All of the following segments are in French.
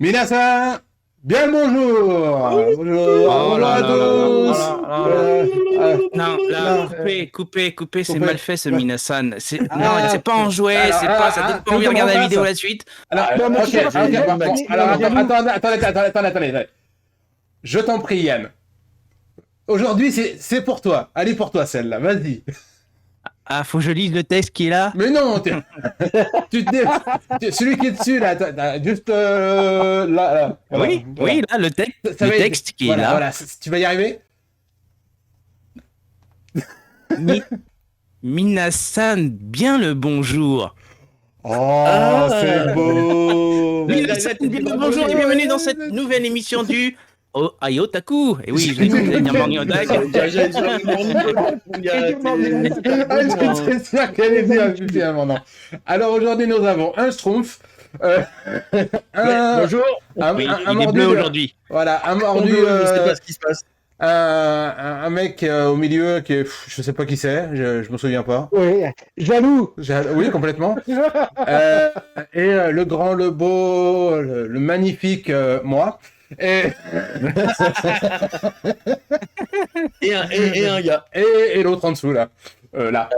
Minasan, bien le bonjour. Bonjour, Oh bonjour là à là là tous. là là là. Non, là, non, coupez, c'est coupé. mal fait ce Ouais. Minasan. Non, c'est Ah, pas en jouet, alors, c'est pas, ça donne pas tu veux envie de qu'on regarder la vidéo refasse? la suite. Alors, Non, mais ok, tu sais pas ce que ok, c'est, bon, Max. alors Non, non. attendez. Je t'en prie, Yann. Aujourd'hui, c'est pour toi. Allez pour toi, celle-là, vas-y. Ah, faut que je lise le texte qui est là. Mais non, tu te celui qui est dessus, là, juste là, voilà, Oui, voilà. là, le Ça va être- texte qui est là. Voilà, tu vas y arriver? Minasan, bien le bonjour. Oh, c'est beau. Minasan, bien le bonjour et bienvenue dans cette nouvelle émission du Ayotaku. Et oui, je vais dire Morning Otak. J'allais dire le morning dog, mon gars, Ah, j'étais sûr qu'elle est bien, finalement, non. Alors aujourd'hui, nous avons un Schtroumpf, un, bonjour. Oui, un il est mordu, bleu aujourd'hui. voilà, un Je mordu, sais pas ce qui se passe. un mec au milieu qui est, je sais pas qui c'est, je me souviens pas. Oui, jaloux. Oui, complètement. Et le grand, le beau, le magnifique moi. Et, Et un gars. et l'autre en dessous, là. Voilà.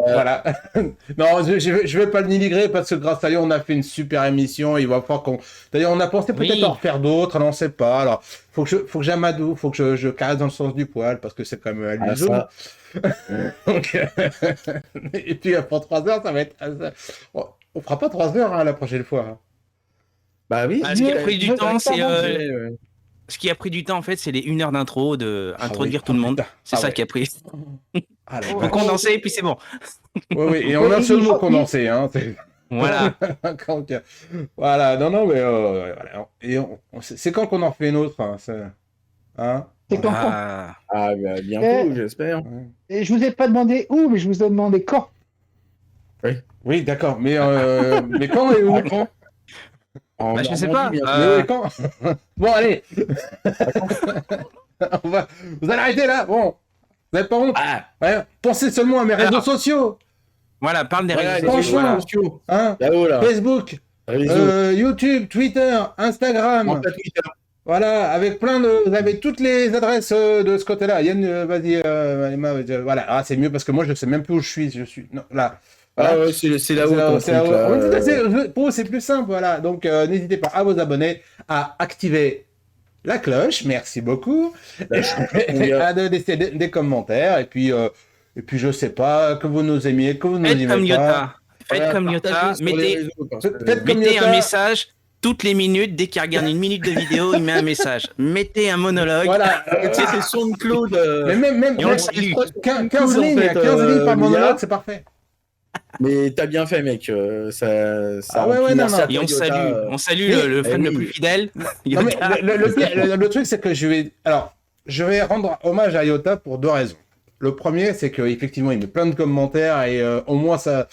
Non, je vais pas le dénigrer parce que grâce à lui, on a fait une super émission. Il va falloir qu'on. D'ailleurs, on a pensé peut-être Oui. en refaire d'autres, on sait pas. Alors, faut que j'amadou, faut que je caresse dans le sens du poil parce que c'est quand même Ah, amusant. ça. Donc, et puis, pour 3 heures, ça va être. On fera pas 3 heures la prochaine fois. Hein. Bah oui. Ah, ce qui a pris du temps, c'est Ouais. ce qui a pris du temps en fait, c'est les 1 heure d'intro, de introduire tout le monde. putain. C'est Ah ça ouais. qui a pris. Ah, la Faut vache. condenser et puis c'est bon. Oui, et en un seul mot condensé. Hein, Voilà. Donc, voilà, non, mais voilà. Et c'est quand qu'on en fait une autre hein, hein C'est quand Ah. Ah, bah, bientôt, j'espère. Ouais. Et je vous ai pas demandé où, mais je vous ai demandé quand. Oui, d'accord, mais quand et où Quand Bah, je sais pas. Mais oui, quand Bon, allez Vous allez arrêter là Bon, vous n'avez pas honte Ah, Ouais, pensez seulement à mes réseaux Alors, sociaux Voilà, parle des voilà, réseaux les sociaux. franchement. réseaux sociaux. hein Là-haut, là. Facebook, Réseau. YouTube, Twitter, Instagram, En fait, Twitter. voilà, avec plein de... Vous avez toutes les adresses de ce côté-là. Yann, vas-y, Emma, voilà. Ah, c'est mieux parce que moi, je sais même plus où je suis. Non, là. Voilà. Ah ouais, c'est là-haut. ton C'est truc, là. oui, tout à fait. Pour eux, c'est plus simple, voilà. Donc, n'hésitez pas à vous abonner, à activer la cloche, merci beaucoup, et à laisser des commentaires, et puis, je sais pas, que vous nous aimiez, que vous nous Faites aimez comme pas. Yota. Faites Voilà, comme partagez Yota. sur les Mettez, réseaux, parce que- Faites comme mettez Yota. un message toutes les minutes. Dès qu'il regarde 1 minute de vidéo, il met un message. Mettez un monologue. Voilà. Tu sais, c'est SoundCloud. Mais même Et on le salue. 15 lignes, en fait, 15 lignes par le monologue, gars. c'est parfait. Mais t'as bien fait, mec. Ça Ah ouais, remplit. non, Merci non. à Et toi, Yota. on salue Mais- le fan eh le oui. plus fidèle. Non, mais Yota. le truc, c'est que je vais rendre hommage à Iota pour 2 raisons. Le premier, c'est qu'effectivement, il met plein de commentaires et au moins ça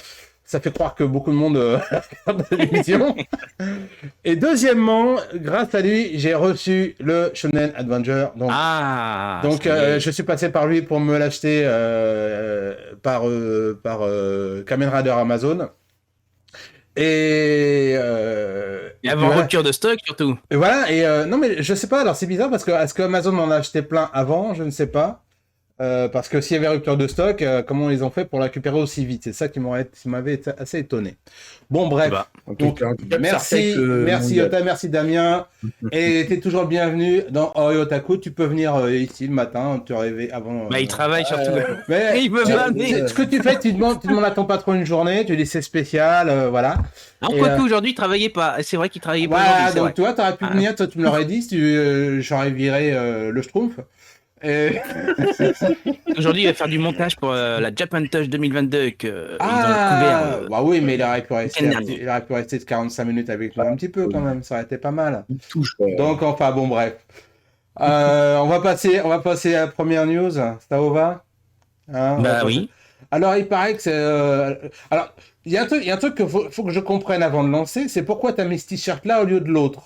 fait croire que beaucoup de monde regarde l'émission. Et deuxièmement, grâce à lui, j'ai reçu le Shonen Adventure. Donc, je suis passé par lui pour me l'acheter par Kamen Rider Amazon. Et avant puis, rupture de stock surtout. et voilà, et non mais je sais pas, alors c'est bizarre parce que est-ce que Amazon en a acheté plein avant, je ne sais pas. Parce que s'il y avait rupture de stock, comment ils ont fait pour la récupérer aussi vite? C'est ça qui m'avait été assez étonné. Bon bref, Bah, donc En tout cas, ça merci respecte le monde. Yota, merci Damien, et t'es toujours le bienvenu dans Oyotaku, tu peux venir ici le matin, te rêver avant... Bah, il travaille surtout. mais il veut tu- pas venir. ce que tu fais, tu demandes à ton patron une journée, tu dis c'est spécial, voilà. Alors, Et, quoique aujourd'hui, il travaillait pas. C'est vrai qu'il travaillait pas Voilà, aujourd'hui. c'est donc vrai. tu vois, t'aurais pu Ah. venir, toi tu me l'aurais dit, si j'aurais viré le Schtroumpf. Et... Aujourd'hui, il va faire du montage pour la Japan Touch 2022 que ils ont Ah, couvert. bah oui, mais il aurait pu rester, week-end dernier. il aurait pu rester 45 minutes avec nous un petit peu quand même, ça aurait été pas mal. Il touche, quoi. Donc enfin bon bref, on va passer à la première news, ça vous va? Hein, on va Bah passer- oui. Alors il paraît que c'est, alors il y a un truc que faut que je comprenne avant de lancer, c'est pourquoi t'as mis ce t-shirt là au lieu de l'autre.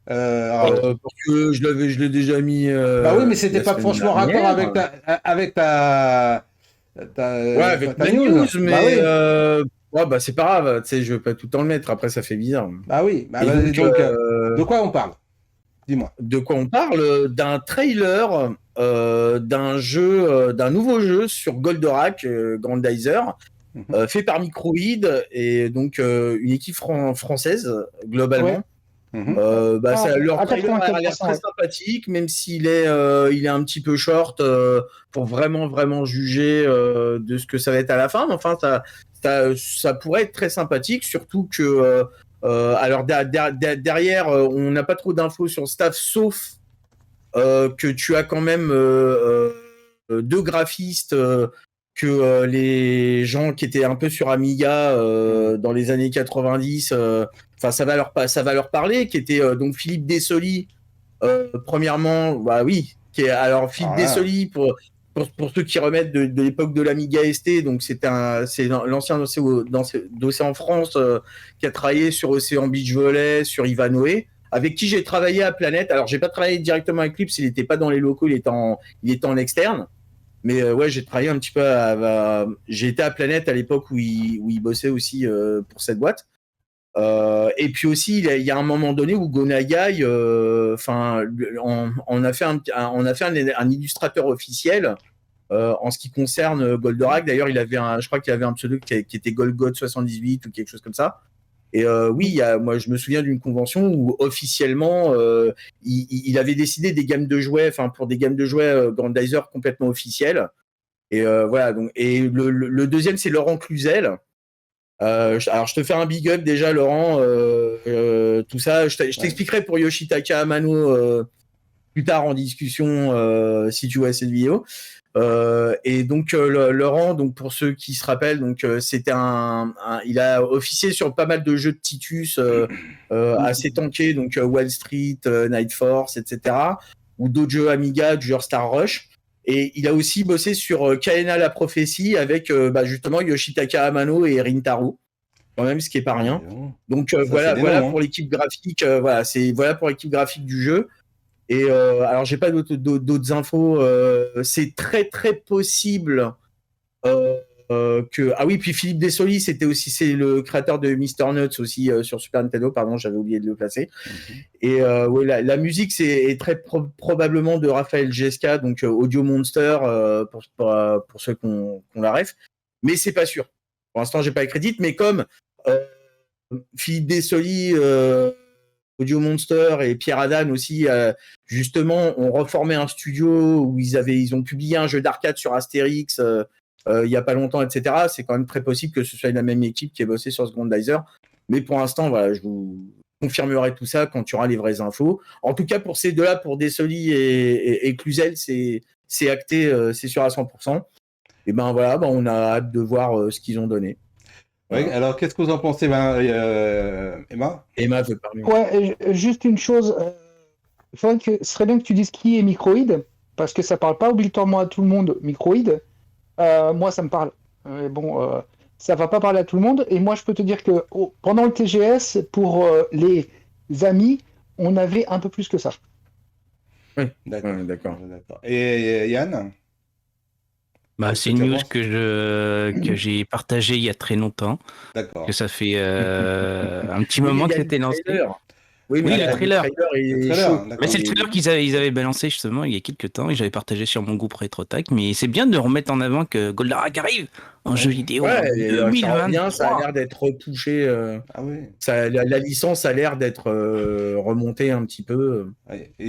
Alors, Parce que je l'ai déjà mis. bah oui, mais c'était la pas semaine franchement dernière. rapport avec ta Ouais, avec ta ta news. news, mais Bah oui. Ouais, bah c'est pas grave, tu sais, je veux pas tout le temps le mettre, après ça fait bizarre. Bah oui, bah, Et vas-y, donc, donc, de quoi on parle? Dis-moi. de quoi on parle? D'un trailer d'un nouveau jeu sur Goldorak, Grandizer, Mhm. fait par Microïd et donc une équipe française globalement. Ouais. Mhm. Leur À trailer a l'air 95%, très ouais. sympathique, même s'il est, il est un petit peu short pour vraiment juger de ce que ça va être à la fin. Mais enfin, ça pourrait être très sympathique, surtout que alors derrière, on n'a pas trop d'infos sur le staff, sauf que tu as quand même deux graphistes que les gens qui étaient un peu sur Amiga dans les années 90, enfin ça va leur parler, qui était donc Philippe Dessoli, premièrement, bah oui, alors Philippe Alors là, Dessoli pour ceux qui remettent de l'époque de l'Amiga ST, donc c'est l'ancien d'Océan France qui a travaillé sur Océan Beach Volley, sur Ivanhoe, avec qui j'ai travaillé à Planète. Alors j'ai pas travaillé directement avec lui parce qu'il n'était pas dans les locaux, il était en externe. Mais ouais, j'ai travaillé un petit peu j'ai été à Planète à l'époque où il bossait aussi pour cette boîte. Et puis aussi, il y a un moment donné où Gonagai, on a fait un illustrateur officiel en ce qui concerne Goldorak. D'ailleurs, je crois qu'il avait un pseudo qui était Golgod78 ou quelque chose comme ça. Et oui, moi je me souviens d'une convention où officiellement il avait décidé des gammes de jouets, enfin pour des gammes de jouets Grandizer complètement officielles. Et voilà. Donc, et le deuxième, c'est Laurent Cluzel. Alors je te fais un big up déjà, Laurent. Tout ça, je t'expliquerai pour Yoshitaka Amano plus tard en discussion si tu vois cette vidéo. Et donc Laurent, donc pour ceux qui se rappellent, donc c'était il a officié sur pas mal de jeux de Titus assez tankés, donc Wall Street, Night Force, etc. ou d'autres jeux Amiga, du genre Star Rush. Et il a aussi bossé sur Kaena la prophétie avec justement Yoshitaka Amano et Rintaro, quand même, ce qui est pas rien. Donc ça, voilà noms, pour l'équipe graphique, voilà pour l'équipe graphique du jeu. Et alors j'ai pas d'autres infos. C'est très possible que puis Philippe Dessoli, c'est le créateur de Mr Nuts aussi sur Super Nintendo. Pardon, j'avais oublié de le placer. Et la musique est très probablement de Raphaël Gesca, donc Audio Monster pour ceux qui ont la ref. Mais c'est pas sûr. Pour l'instant, j'ai pas les crédits, mais comme Philippe Dessoli, Audio Monster et Pierre Adan aussi, justement, ont reformé un studio où ils ont publié un jeu d'arcade sur Astérix il y a pas longtemps, etc. C'est quand même très possible que ce soit la même équipe qui ait bossé sur ce Grandizer. Mais pour l'instant, voilà, je vous confirmerai tout ça quand tu auras les vraies infos. En tout cas, pour ces deux-là, pour Dessoli et Cluzel, c'est acté, c'est sûr à 100%. Et ben voilà, on a hâte de voir ce qu'ils ont donné. Ouais, alors qu'est-ce que vous en pensez, Emma? Emma veut parler. Ouais, juste une chose. Ce serait bien que tu dises qui est Microïd, parce que ça parle pas obligatoirement à tout le monde, Microïd. Moi, ça me parle. Ça va pas parler à tout le monde. Et moi, je peux te dire que pendant le TGS, pour les amis, on avait un peu plus que ça. Oui, D'accord. d'accord. Et Yann? C'est une news que j'ai partagée il y a très longtemps. D'accord. Que ça fait un petit moment que c'était lancé. Oui, mais le trailer. est chaud. Mais c'est le trailer qu'ils avaient balancé justement il y a quelques temps et j'avais partagé sur mon groupe RetroTac. Mais c'est bien de remettre en avant que Goldorak arrive en jeu vidéo. Ouais, en 2023. ça a l'air d'être retouché. Ah oui. La licence a l'air d'être remontée un petit peu.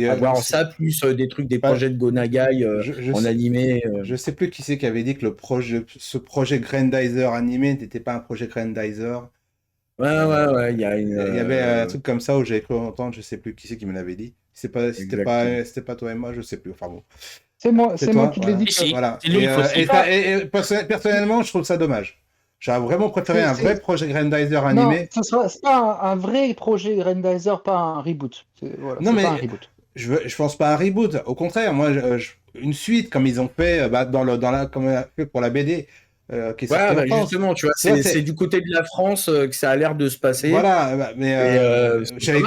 Avoir ça plus des trucs, des projets de Gonagai en animé. Je sais plus qui c'est qui avait dit que ce projet Grandizer animé n'était pas un projet Grandizer. Ouais, il y avait un truc comme ça où j'avais cru entendre, je sais plus qui c'est qui me l'avait dit. C'était pas toi et moi, je sais plus. Enfin bon. C'est moi qui te l'ai dit. Voilà. C'est lui, Personnellement, je trouve ça dommage. J'aurais vraiment préféré un vrai projet Grandizer animé. Non, c'est pas un vrai projet Grandizer, pas un reboot. Non, mais pas un reboot. Je pense pas à un reboot. Au contraire, moi, une suite comme ils ont fait comme on a fait pour la BD. Justement, tu vois, c'est du côté de la France que ça a l'air de se passer. Voilà, mais j'avais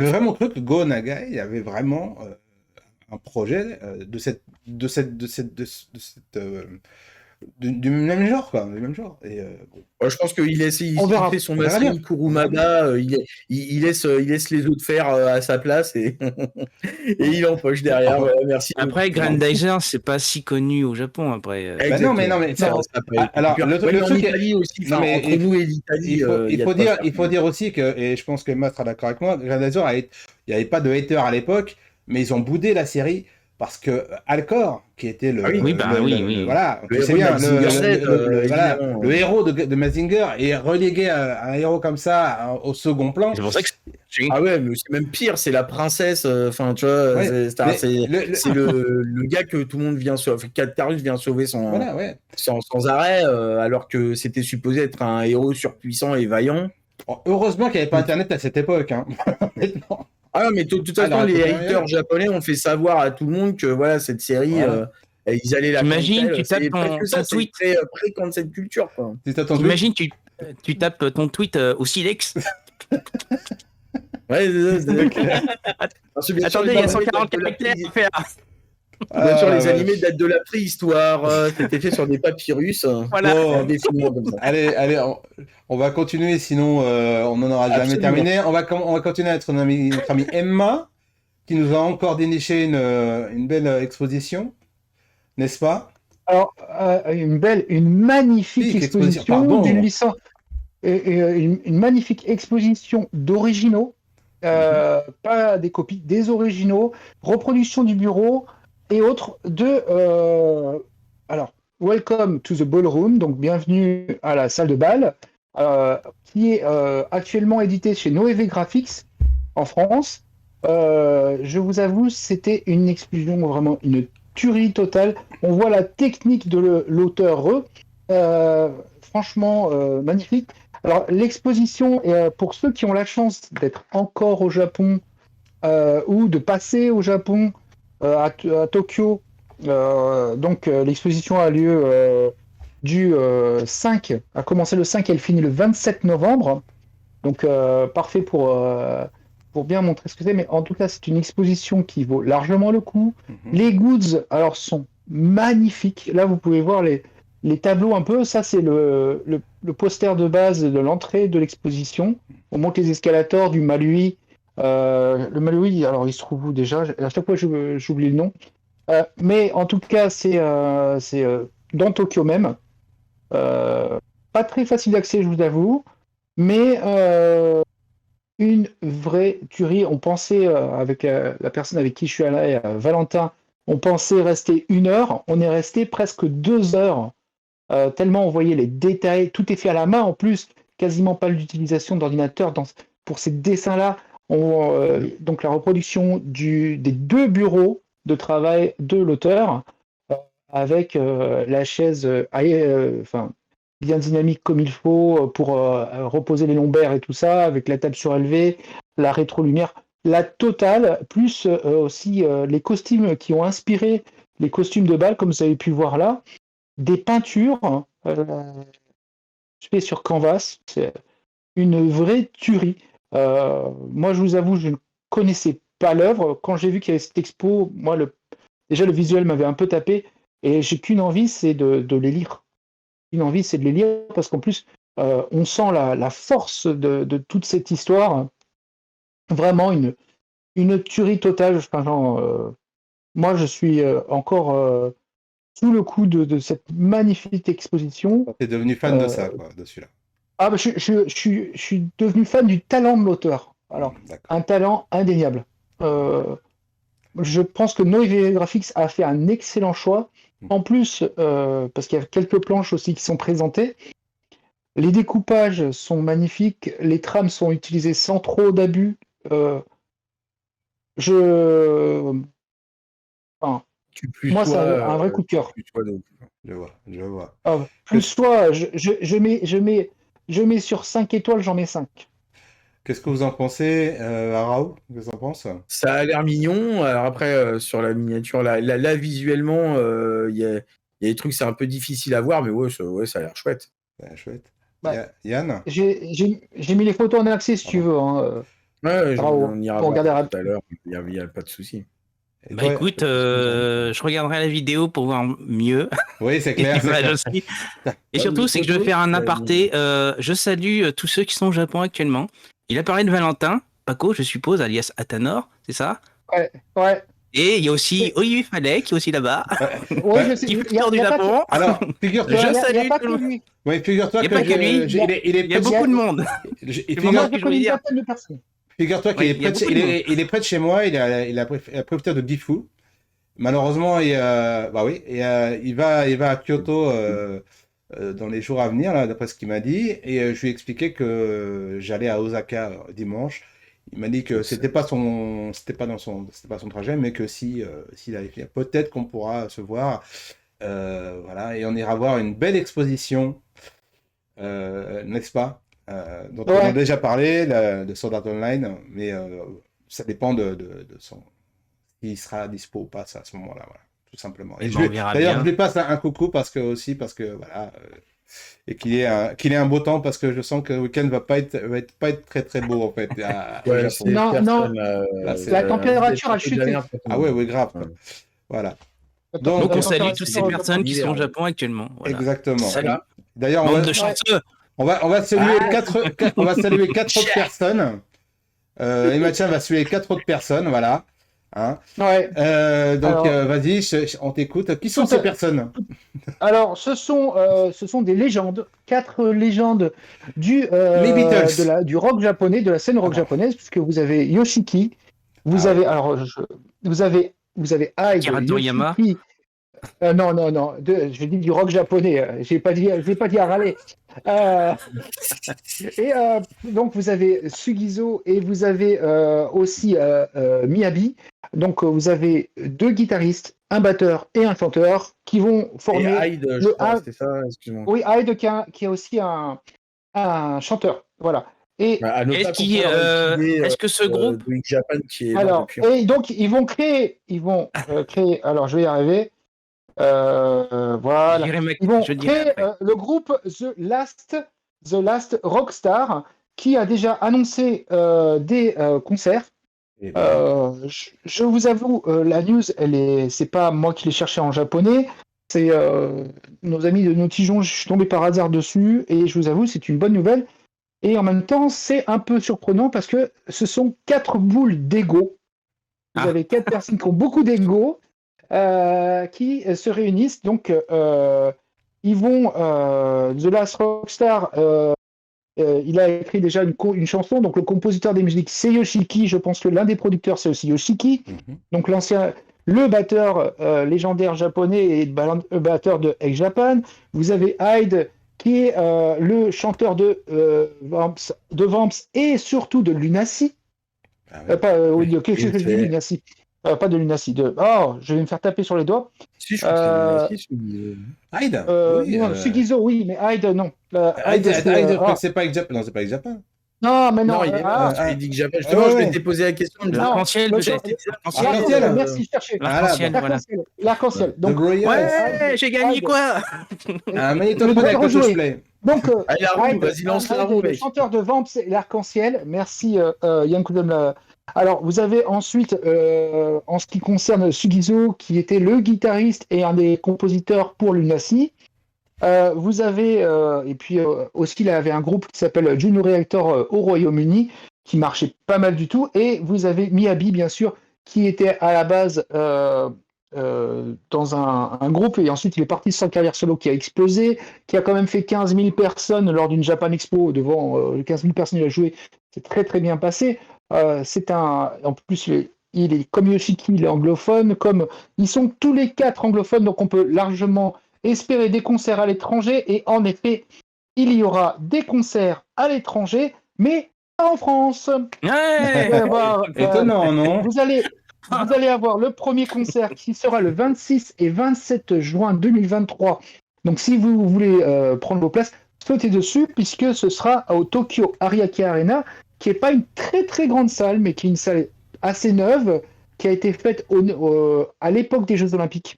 vraiment cru que Go Nagai avait vraiment un projet de cette du même genre, quoi. Du même genre. Et, bon. Je pense qu'il laisse, il On verra. fait son On verra Masami bien. Kurumada, il laisse les autres faire à sa place et, et il empoche derrière. Après- Voilà, merci. Après, Grandizer, c'est pas si connu au Japon. Après, Bah non, mais ça. Non, ça a pas été Alors, pur. le Ouais, mais en truc. Italie aussi, Non, enfin, mais entre nous et l'Italie, il y a de quoi faire. il faut dire aussi que, et je pense que Emma sera d'accord avec moi, Grenadier, il n'y avait pas de haters à l'époque, mais ils ont boudé la série parce que Alcor, qui était le, Ah oui. Oui, bah oui. voilà, Le tu sais héros de bien, Mazinger Z, voilà, évidemment. le héros de Mazinger est relégué à un héros comme ça au second plan. c'est pour ça que Ah ouais, mais c'est même pire, c'est la princesse. Enfin, tu vois, Ouais, mais c'est le gars que tout le monde vient sauver, Katarus vient sauver voilà, ouais. sans arrêt, alors que c'était supposé être un héros surpuissant et vaillant. Bon, heureusement qu'il n'y avait pas Internet à cette époque, hein. Honnêtement. Ah non, mais de toute Alors, façon, les écoute, haters japonais ont fait savoir à tout le monde que voilà, cette série, Voilà. ils allaient la T'imagines, cancel. tu tapes C'est ton- presque ça, ton c'est tweet. très pré-cancel culture, quoi. Si t'as ton tweet, Imagine, tu tapes ton tweet au silex. Ouais, c'est ça. Parce que bien sûr, Attendez, les il y a animés 140 datent de la caractères pré- à faire. bien sûr, ah, les ouais. animés datent de la préhistoire. C'était fait sur des papyrus. Voilà. Bon, Des films comme ça. allez, on va continuer, sinon on n'en aura jamais Absolument. terminé. On va continuer avec notre amie Emma, qui nous a encore déniché une belle exposition, n'est-ce pas? Alors, une magnifique Exposition, exposition pardon. d'une licence, une magnifique exposition d'originaux, pas des copies, des originaux, reproduction du bureau et autres alors, Welcome to the Ballroom, donc bienvenue à la salle de bal, qui est actuellement édité chez Noévé Graphics en France. Je vous avoue, c'était une explosion, vraiment une tuerie totale. On voit la technique de l'auteur, franchement magnifique. Alors l'exposition, pour ceux qui ont la chance d'être encore au Japon ou de passer au Japon à Tokyo, donc l'exposition a lieu du 5, a commencé le 5 et elle finit le 27 novembre. Donc parfait pour bien montrer ce que c'est, mais en tout cas, c'est une exposition qui vaut largement le coup. Les goods, alors, sont magnifiques. Là, vous pouvez voir les tableaux un peu. Ça, c'est le poster de base de l'entrée de l'exposition. On monte les escalators du Malui. Le Malui, alors, il se trouve où déjà? À chaque fois, j'oublie le nom. Mais en tout cas, c'est dans Tokyo même. Pas très facile d'accès, je vous avoue. Mais une vraie tuerie. On pensait, avec la personne avec qui je suis allé, Valentin, on pensait rester 1 heure. On est resté presque 2 heures, tellement on voyait les détails. Tout est fait à la main en plus, quasiment pas l'utilisation d'ordinateur pour ces dessins-là. Donc la reproduction des 2 bureaux de travail de l'auteur, avec la chaise bien dynamique comme il faut pour reposer les lombaires et tout ça, avec la table surélevée, la rétro-lumière, la totale, plus aussi les costumes qui ont inspiré les costumes de bal, comme vous avez pu voir là, des peintures faites sur canvas, c'est une vraie tuerie. Moi, je vous avoue, je ne connaissais pas l'œuvre. Quand j'ai vu qu'il y avait cette expo, moi, déjà le visuel m'avait un peu tapé, et j'ai qu'une envie, c'est de les lire. Une envie, c'est de les lire, parce qu'en plus, on sent la force de toute cette histoire. Vraiment une tuerie totale. Enfin, moi, je suis encore sous le coup de cette magnifique exposition. T'es devenu fan de ça, quoi, de celui-là. Ah, bah, je suis devenu fan du talent de l'auteur. Alors, D'accord. un talent indéniable. Je pense que Noévé Graphics a fait un excellent choix. En plus, parce qu'il y a quelques planches aussi qui sont présentées, les découpages sont magnifiques, les trames sont utilisées sans trop d'abus. Moi, c'est un vrai coup de cœur. Je vois. Plus toi, je mets sur 5 étoiles, j'en mets 5. Qu'est-ce que vous en pensez, Arao? Qu'est-ce que vous en pensez? Ça a l'air mignon. Alors après, sur la miniature, là visuellement, il y a des trucs, c'est un peu difficile à voir, mais ouais, ça a l'air chouette. Chouette. Bah, Yann? J'ai mis les photos en accès si tu veux. Hein. Ouais, Bravo. on ira On voir regardera. tout à l'heure. Il n'y a pas de souci. Et Bah toi- écoute, je regarderai la vidéo pour voir mieux. Oui, c'est clair. c'est L'image clair. aussi. Et Ouais, surtout, mais c'est que je vais Toto, faire un il a aparté. Je salue tous ceux qui sont au Japon actuellement. Il a parlé de Valentin, Paco, je suppose, alias Athanor, c'est ça? Ouais, ouais. Et il y a aussi Et- Oyu Falek, qui est aussi là-bas, Ouais, je Ouais. sais. qui fait Il le tour du y a pas que, Japon. Alors, figure-toi, Je y a salue pas tout le que monde. lui. ouais, figure-toi Il y a que pas que lui. il est Il y a près de beaucoup de monde. il vraiment Moi, ce figure, que je je voulais connais une dire. vingtaine de personnes. figure-toi qu'il Oui, est il y a près de, beaucoup de monde. il est près de chez moi, il est la préfecture de Gifu. Malheureusement, bah oui, il va à Kyoto dans les jours à venir, là, d'après ce qu'il m'a dit, et je lui ai expliqué que j'allais à Osaka dimanche. Il m'a dit que c'était pas son trajet, mais que s'il avait fait, peut-être qu'on pourra se voir, voilà, et on ira voir une belle exposition, n'est-ce pas, dont on a Ouais. déjà parlé, de Sword Art Online, mais ça dépend de son s'il sera dispo ou pas à ce moment-là, voilà, tout simplement. Eh Et ben, on verra d'ailleurs, bien. je lui passe un coucou parce que voilà, et qu'il ait un beau temps parce que je sens que le week-end va pas être très très beau en fait au Ouais, Japon. c'est Non, personne. Là, c'est- La température a chuté. Ah ouais, grave. Quoi. Ouais. Voilà. Donc Donc, on salue toutes ces température- personnes qui sont au Japon actuellement. Voilà. exactement. Salut. D'ailleurs, Bande de chanceux. on va saluer Ah, on va saluer 4 autres personnes. Et Mathieu va saluer 4 autres personnes, voilà. Hein. Ouais. Donc, Alors- vas-y, on t'écoute. Qui sont ces personnes? Alors, ce sont des légendes, 4 légendes Les Beatles. du rock japonais, de la scène rock Ah bon. japonaise, puisque vous avez Yoshiki, vous Ah avez, ouais. alors, vous avez Hyde, Akira Toriyama. Yoshiki. Non, je dis du rock japonais. J'ai pas dit à râler. Euh, donc vous avez Sugizo et vous avez aussi Miyabi. Donc vous avez 2 guitaristes, un batteur et un chanteur qui vont Et former. Hyde, je le crois, A- c'était ça, excuse-moi. Oui, Hyde qui est aussi un chanteur. Voilà. Et À ne pas confondre avec l'idée, Est-ce que ce groupe, de Big Japan qui est mort alors, depuis. et donc ils vont créer. Alors je vais y arriver. Voilà. Ils vont je dirais créer après. le groupe The Last Rockstar qui a déjà annoncé des concerts. Eh ben, Je vous avoue, la news, c'est pas moi qui l'ai cherché en japonais. C'est nos amis de Notijon, je suis tombé par hasard dessus et je vous avoue, c'est une bonne nouvelle. Et en même temps, c'est un peu surprenant parce que ce sont 4 boules d'ego. Vous Ah. avez 4 personnes qui ont beaucoup d'ego qui se réunissent. Donc, ils vont. The Last Rockstar, il a écrit déjà une chanson. Donc, le compositeur des musiques, c'est Yoshiki. Je pense que l'un des producteurs, c'est aussi Yoshiki. Donc, le batteur légendaire japonais et batteur de X Japan. Vous avez Hyde, qui est le chanteur de Vamps et surtout de Lunacy. ah ouais. Qu'est-ce que je dis, Lunacy? Pas de Lunacy. Je vais me faire taper sur les doigts. Si, je crois que c'est Hyde. Oui, Non, Sugizo, oui, mais Hyde, non. Hyde, c'est, c'est pas Japan. Non, c'est pas Japan. non, mais non. Non, il est mort, il dit que Japan. Justement, ouais, je ouais. m'étais posé la question. Non, L'arc-en-ciel, le- peut-être. L'arc-en-ciel. Merci, je cherchais. L'arc-en-ciel, voilà. L'arc-en-ciel. The Donc, Royals. Ouais, j'ai gagné Hyde. quoi? Un Le magnétophone droit de avec le rejouer. touch-play. Donc, Allez, la roue, Hyde, vas-y, lance la Hyde, roue, le mec. chanteur de Vamps et l'Arc-en-Ciel. Merci, Yann Koudem. Alors, vous avez ensuite, en ce qui concerne Sugizo, qui était le guitariste et un des compositeurs pour Lunacy. Vous avez, et puis aussi, il avait un groupe qui s'appelle Juno Reactor au Royaume-Uni, qui marchait pas mal du tout. Et vous avez Miyabi, bien sûr, qui était à la base dans un groupe, et ensuite il est parti sur sa carrière solo qui a explosé, qui a quand même fait 15 000 personnes lors d'une Japan Expo. Devant 15 000 personnes, il a joué. C'est très très bien passé. En plus, il est comme Yoshiki, il est anglophone, comme ils sont tous les 4 anglophones, donc on peut largement espérer des concerts à l'étranger. Et en effet, il y aura des concerts à l'étranger, mais pas en France. Vous allez Ouais. avoir, Étonnant, non? vous allez avoir le premier concert qui sera le 26 et 27 juin 2023. Donc si vous voulez prendre vos places, sautez dessus, puisque ce sera au Tokyo Ariake Arena, qui n'est pas une très très grande salle, mais qui est une salle assez neuve, qui a été faite à l'époque des Jeux Olympiques.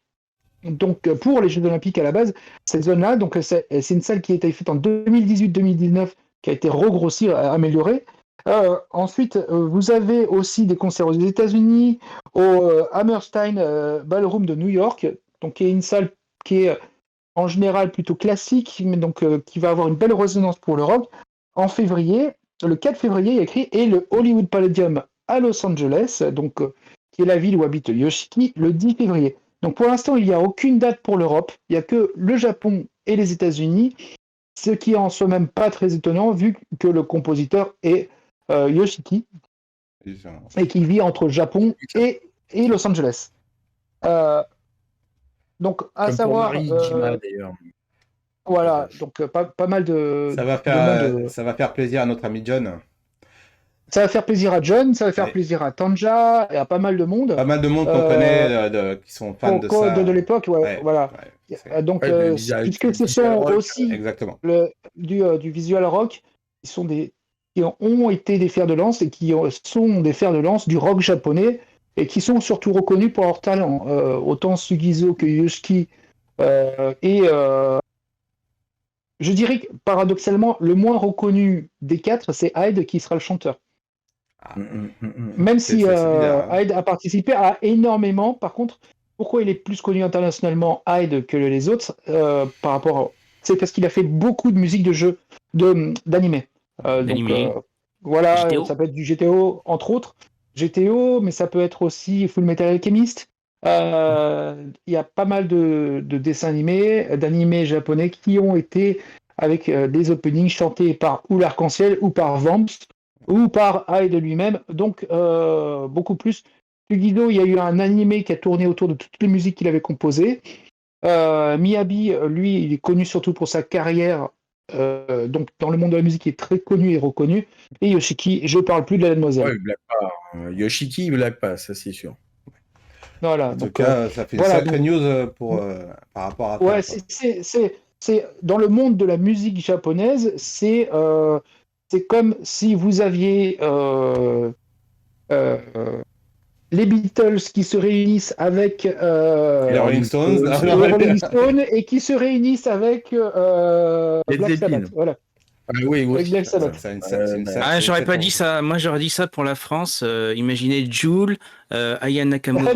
Donc pour les Jeux Olympiques à la base, cette zone-là, donc c'est une salle qui a été faite en 2018-2019, qui a été regrossie, améliorée. Ensuite, vous avez aussi des concerts aux États-Unis, Hammerstein Ballroom de New York, donc qui est une salle qui est en général plutôt classique, mais donc qui va avoir une belle résonance pour le rock. En février, le 4 février, il y a écrit, et le Hollywood Palladium à Los Angeles, donc qui est la ville où habite Yoshiki, le 10 février. Donc pour l'instant, il n'y a aucune date pour l'Europe, il n'y a que le Japon et les États-Unis, ce qui est en soi-même pas très étonnant vu que le compositeur est Yoshiki et qui vit entre Japon et Los Angeles. Donc à Comme savoir, pour Marie-Jima, d'ailleurs. voilà, donc pas mal de Ça va de monde. ça va faire plaisir à notre ami John. Ça va faire plaisir à John, ça va faire Ouais. plaisir à Tanja et à pas mal de monde. Pas mal de monde qu'on connaît, qui sont fans de ça. De l'époque, ouais, Ouais, voilà. ouais, c'est- Donc, Ouais, le visual- puisque ce visual sont rock, aussi Exactement. du visual rock, ils sont qui ont été des fers de lance et qui sont des fers de lance du rock japonais et qui sont surtout reconnus pour leur talent. Autant Sugizo que Yoshiki je dirais que paradoxalement, le moins reconnu des quatre, c'est Hyde qui sera le chanteur. Même C'est si bizarre, hein. Hyde a participé à énormément, par contre, pourquoi il est plus connu internationalement, Hyde, que les autres, par rapport c'est parce qu'il a fait beaucoup de musique de jeu, d'animé. D'animé. Voilà, GTO. ça peut être du GTO, entre autres. GTO, mais ça peut être aussi Full Metal Alchemist. Il y a pas mal de dessins animés, d'animés japonais qui ont été avec des openings chantés par ou l'Arc-en-Ciel ou par Vamps ou par Hyde lui-même, donc beaucoup plus. Guido, il y a eu un animé qui a tourné autour de toutes les musiques qu'il avait composées. Miyabi, lui, il est connu surtout pour sa carrière, donc dans le monde de la musique, il est très connu et reconnu. Et Yoshiki, je parle plus de la demoiselle. Ouais, il blague pas. Yoshiki, il blague pas, ça c'est sûr. Voilà, En tout donc, cas, ça fait une voilà, sacrée news par rapport à ça. ouais, quoi. c'est dans le monde de la musique japonaise, c'est comme si vous aviez les Beatles qui se réunissent avec Et les Rolling Stones. les Rolling Stones et qui se réunissent avec Led Black Zeppelin. Sabbath. Voilà. Ah, oui, Avec oui. Black Sabbath. Ah, j'aurais pas dit ça. Moi, j'aurais dit ça pour la France. Imaginez Jul, Aya Nakamura.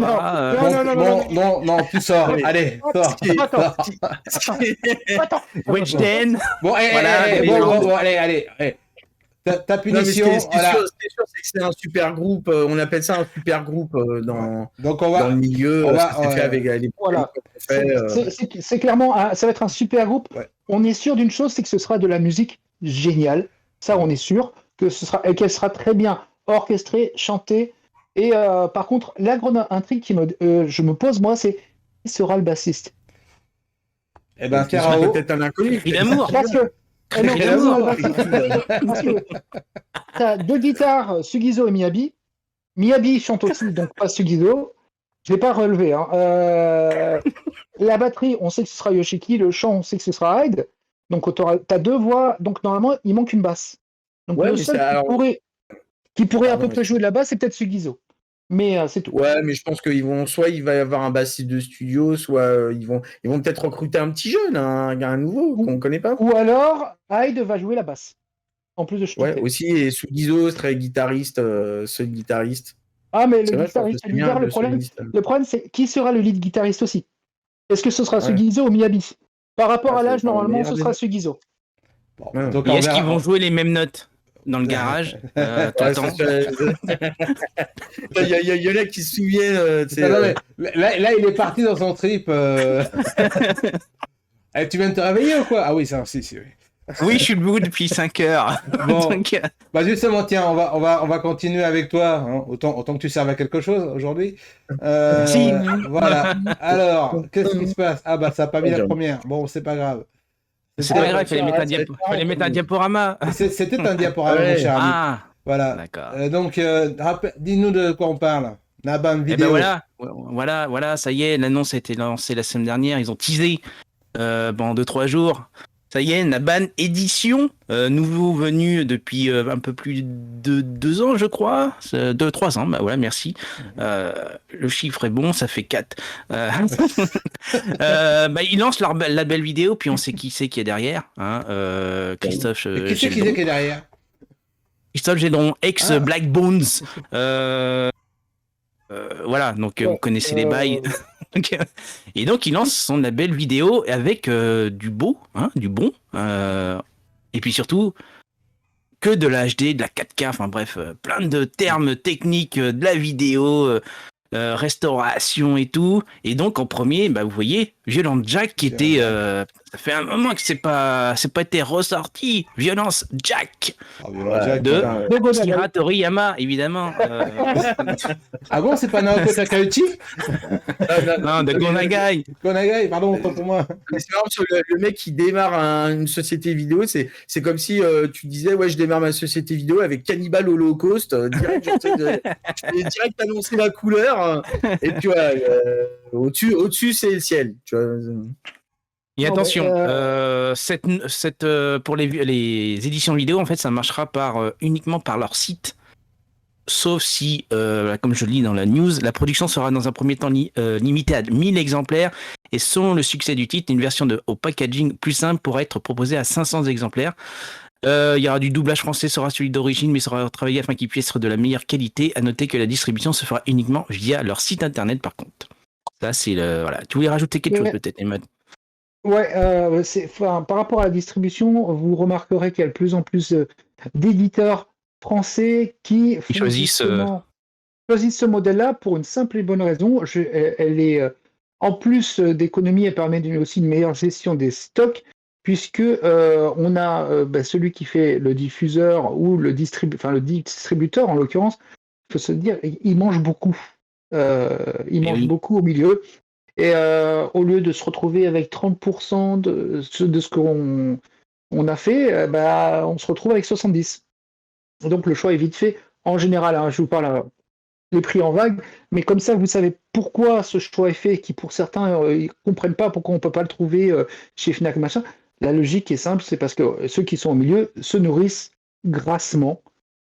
Non, tu sors. Allez. Allez, sors. Attends. Attends. Wedgeden. Bon, Voilà, bon, allez. Ta Non, mais punition, ce qui est voilà. sûr, c'est que c'est un super groupe. On appelle ça un super groupe dans Donc on le va. milieu. on va- Ça s'est fait avec les Voilà. qu'on fait, C'est clairement, ça va être un super groupe. Ouais. On est sûr d'une chose, c'est que ce sera de la musique géniale. Ça, on est sûr qu'elle sera très bien orchestrée, chantée. Et par contre, la grande intrigue je me pose, moi, c'est qui sera le bassiste? Eh ben, qui sera Terao. peut-être un inconnu. Cri d'amour. Parce que non, Cri qui d'amour. sera le bassiste t'as deux guitares, Sugizo et Miyabi. Miyabi chante aussi, donc pas Sugizo. Je ne vais pas relever. Hein. La batterie, on sait que ce sera Yoshiki. Le chant, on sait que ce sera Hyde. Donc, tu as deux voix. Donc, normalement, il manque une basse. Donc, Ouais, le mais seul c'est- alors- qui pourrait à Pardon, peu près jouer de la basse, c'est peut-être Sugizo. Mais c'est tout. Ouais, mais je pense soit il va y avoir un bassiste de studio, soit ils vont peut-être recruter un petit jeune, un nouveau qu'on connaît pas. Ou alors, Hyde va jouer la basse. En plus de chanter. Ouais, aussi, et Sugizo serait guitariste, seul guitariste. Ah, mais C'est le vrai, je pense que guitariste c'est bien leader, le soliste. le problème, c'est qui sera le lead guitariste aussi? Est-ce que ce sera Ouais. Sugizo ou Miyabi? Par rapport Ah, à ça l'âge, dépend, normalement, meilleur ce des sera deux. Sugizo. Bon, Ouais. donc Et on est-ce qu'ils verra. vont jouer les mêmes notes dans le garage tout Ouais, le temps? Il y en a qui se souviennent. Non, mais là, il est parti dans son trip. Eh, tu viens de te réveiller ou quoi? Ah oui, si. Oui. Oui, je suis debout depuis 5 heures. Bon. Donc, Bah justement, tiens, on va continuer avec toi. Hein. Autant que tu serves à quelque chose aujourd'hui. Si. Voilà. Alors, qu'est-ce qui se passe? Ah bah ça n'a pas mis la première. Bon, c'est pas grave. c'est pas grave, il fallait mettre un diaporama. C'était un diaporama, Ouais. mon cher ami. Ah, Voilà. d'accord. Donc, dis-nous de quoi on parle. Naban Eh vidéo. ben voilà, ça y est, l'annonce a été lancée la semaine dernière. Ils ont teasé pendant 2-3 jours. Ça y est, Naban édition, nouveau venu depuis un peu plus de 2 ans, je crois. 3 ans, bah voilà, merci. Le chiffre est bon, ça fait 4. Ils lancent leur label vidéo, puis on sait qui c'est qui est derrière. Hein, Christophe Et qui c'est qui Géldon. est derrière? Christophe Géldon, ex Ah. Black Bones. voilà, donc vous connaissez les bails. Et donc il lance son label vidéo avec du beau, hein, du bon, et puis surtout que de la HD, de la 4K, enfin bref, plein de termes techniques, de la vidéo, restauration et tout. Et donc en premier, bah, vous voyez, Violent Jack qui était, ça fait un moment que c'est pas été ressorti. Violence Jack Ah, Violent Jack, de Gonagai. Akira Toriyama, évidemment. Ah bon, c'est pas Naoko Takeuchi? Non, de Gonagai. Gonagai, pardon, autant pour moi. Mais c'est marrant parce que le mec qui démarre une société vidéo, c'est comme si tu disais ouais je démarre ma société vidéo avec Cannibal Holocaust, direct je vais direct annoncer la couleur et puis voilà, au-dessus c'est le ciel, tu vois. Et attention, Non, pour les éditions vidéo, en fait, ça marchera uniquement par leur site. Sauf si, comme je le lis dans la news, la production sera dans un premier temps limitée à 1000 exemplaires et selon le succès du titre, une version au packaging plus simple pourra être proposée à 500 exemplaires. Il y aura du doublage français, sera celui d'origine, mais sera travaillé afin qu'il puisse être de la meilleure qualité. À noter que la distribution se fera uniquement via leur site internet par contre. Ça, c'est voilà. Tu voulais rajouter quelque chose peut-être, Emma? Ouais, par rapport à la distribution, vous remarquerez qu'il y a de plus en plus d'éditeurs français qui font choisissent ce modèle-là pour une simple et bonne raison. Elle est, en plus d'économie, elle permet aussi une meilleure gestion des stocks, puisque on a celui qui fait le diffuseur ou le distributeur, en l'occurrence, il faut se dire, il mange beaucoup. Il mange beaucoup au milieu. Et au lieu de se retrouver avec 30% de ce qu'on a fait, on se retrouve avec 70%. Donc le choix est vite fait. En général, je vous parle les prix en vague, mais comme ça, vous savez pourquoi ce choix est fait, qui pour certains, ils ne comprennent pas pourquoi on ne peut pas le trouver chez Fnac, machin. La logique est simple, c'est parce que ceux qui sont au milieu se nourrissent grassement.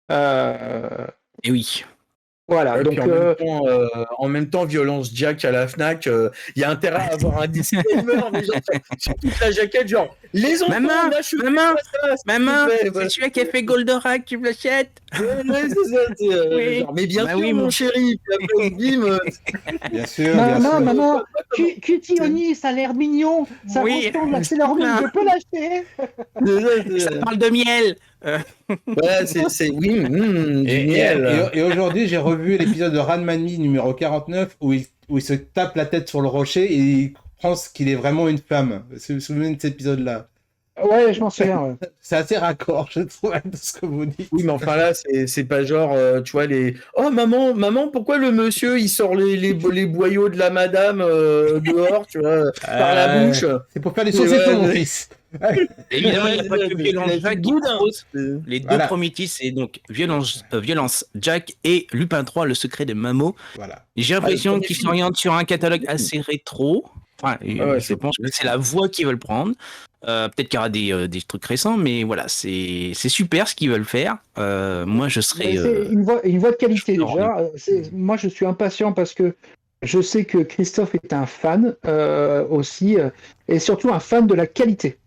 Et oui. Voilà, Ouais, donc en même temps, Violence Jack à la Fnac, il y a intérêt à avoir un disclaimer, mais genre sur toute la jaquette, genre les enfants, maman, c'est c'est celui qui a fait Goldorak, tu me l'achètes? Ouais, c'est ça, Oui. genre, mais bien Bah sûr, oui, mon chéri, puis après, bim, Bien sûr, bien sûr. maman, Cutioni, ça a l'air mignon, ça ressemble à Sailor Moon, je peux l'acheter. Ça parle de miel. Ouais, c'est oui, du miel. Et aujourd'hui, j'ai revu l'épisode de Ranma numéro 49 où il se tape la tête sur le rocher et il pense qu'il est vraiment une femme. Vous vous souvenez de cet épisode-là? Ouais, je m'en souviens. Ouais. C'est assez raccord, je trouve, de ce que vous dites. Oui, mais enfin là, c'est pas genre, tu vois, oh maman, pourquoi le monsieur il sort les boyaux de la madame dehors, tu vois, par la bouche. C'est pour faire des saucissons, mon fils. Évidemment, il n'y a pas que Violence Jack qui propose. Les deux premiers titres, c'est donc Violence Jack et Lupin 3, le secret de Mamo. Voilà. J'ai l'impression qu'ils s'orientent sur un catalogue assez rétro. Enfin, je pense que c'est la voie qu'ils veulent prendre. Peut-être qu'il y aura des trucs récents, mais voilà, c'est super ce qu'ils veulent faire. Moi, je serais. C'est une voie de qualité déjà. Moi, je suis impatient parce que je sais que Christophe est un fan aussi, et surtout un fan de la qualité.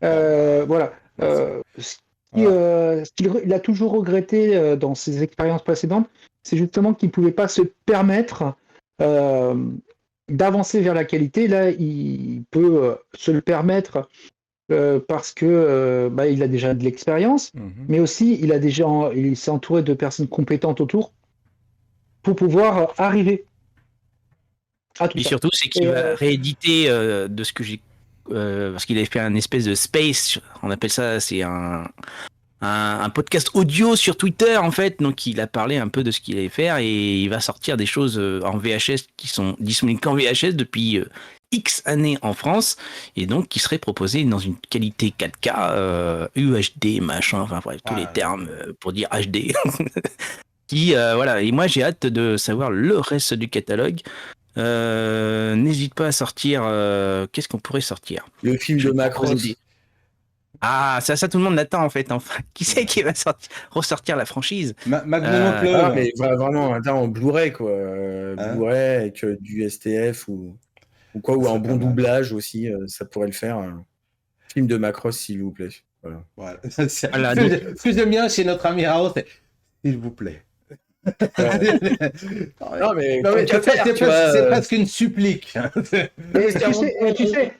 Voilà. Ce qu'il a toujours regretté dans ses expériences précédentes, c'est justement qu'il ne pouvait pas se permettre d'avancer vers la qualité. Là, il peut se le permettre parce que il a déjà de l'expérience, mais aussi il s'est entouré de personnes compétentes autour pour pouvoir arriver à tout et ça. surtout, c'est qu'il va rééditer de ce que j'ai. Parce qu'il avait fait un espèce de space, on appelle ça, c'est un podcast audio sur Twitter en fait, donc il a parlé un peu de ce qu'il allait faire et il va sortir des choses en VHS qui sont disponibles qu'en VHS depuis X années en France et donc qui seraient proposées dans une qualité 4K, UHD, machin, enfin bref, tous les termes pour dire HD. Qui, voilà, et moi j'ai hâte de savoir le reste du catalogue. N'hésite pas à sortir. Qu'est-ce qu'on pourrait sortir? Le film de Macross. Ah, ça tout le monde l'attend en fait. Enfin, qui c'est qui va ressortir la franchise? McDonald's Club. Mais vraiment, en Blu-ray quoi. Blu-ray avec du STF ou quoi, ou un bon doublage aussi, ça pourrait le faire. Film de Macross, s'il vous plaît. Voilà. Plus de mien chez notre ami Raoult, s'il vous plaît. Non, mais Non, mais tant qu'à faire, tu vois, c'est presque une supplique. Mais tu sais,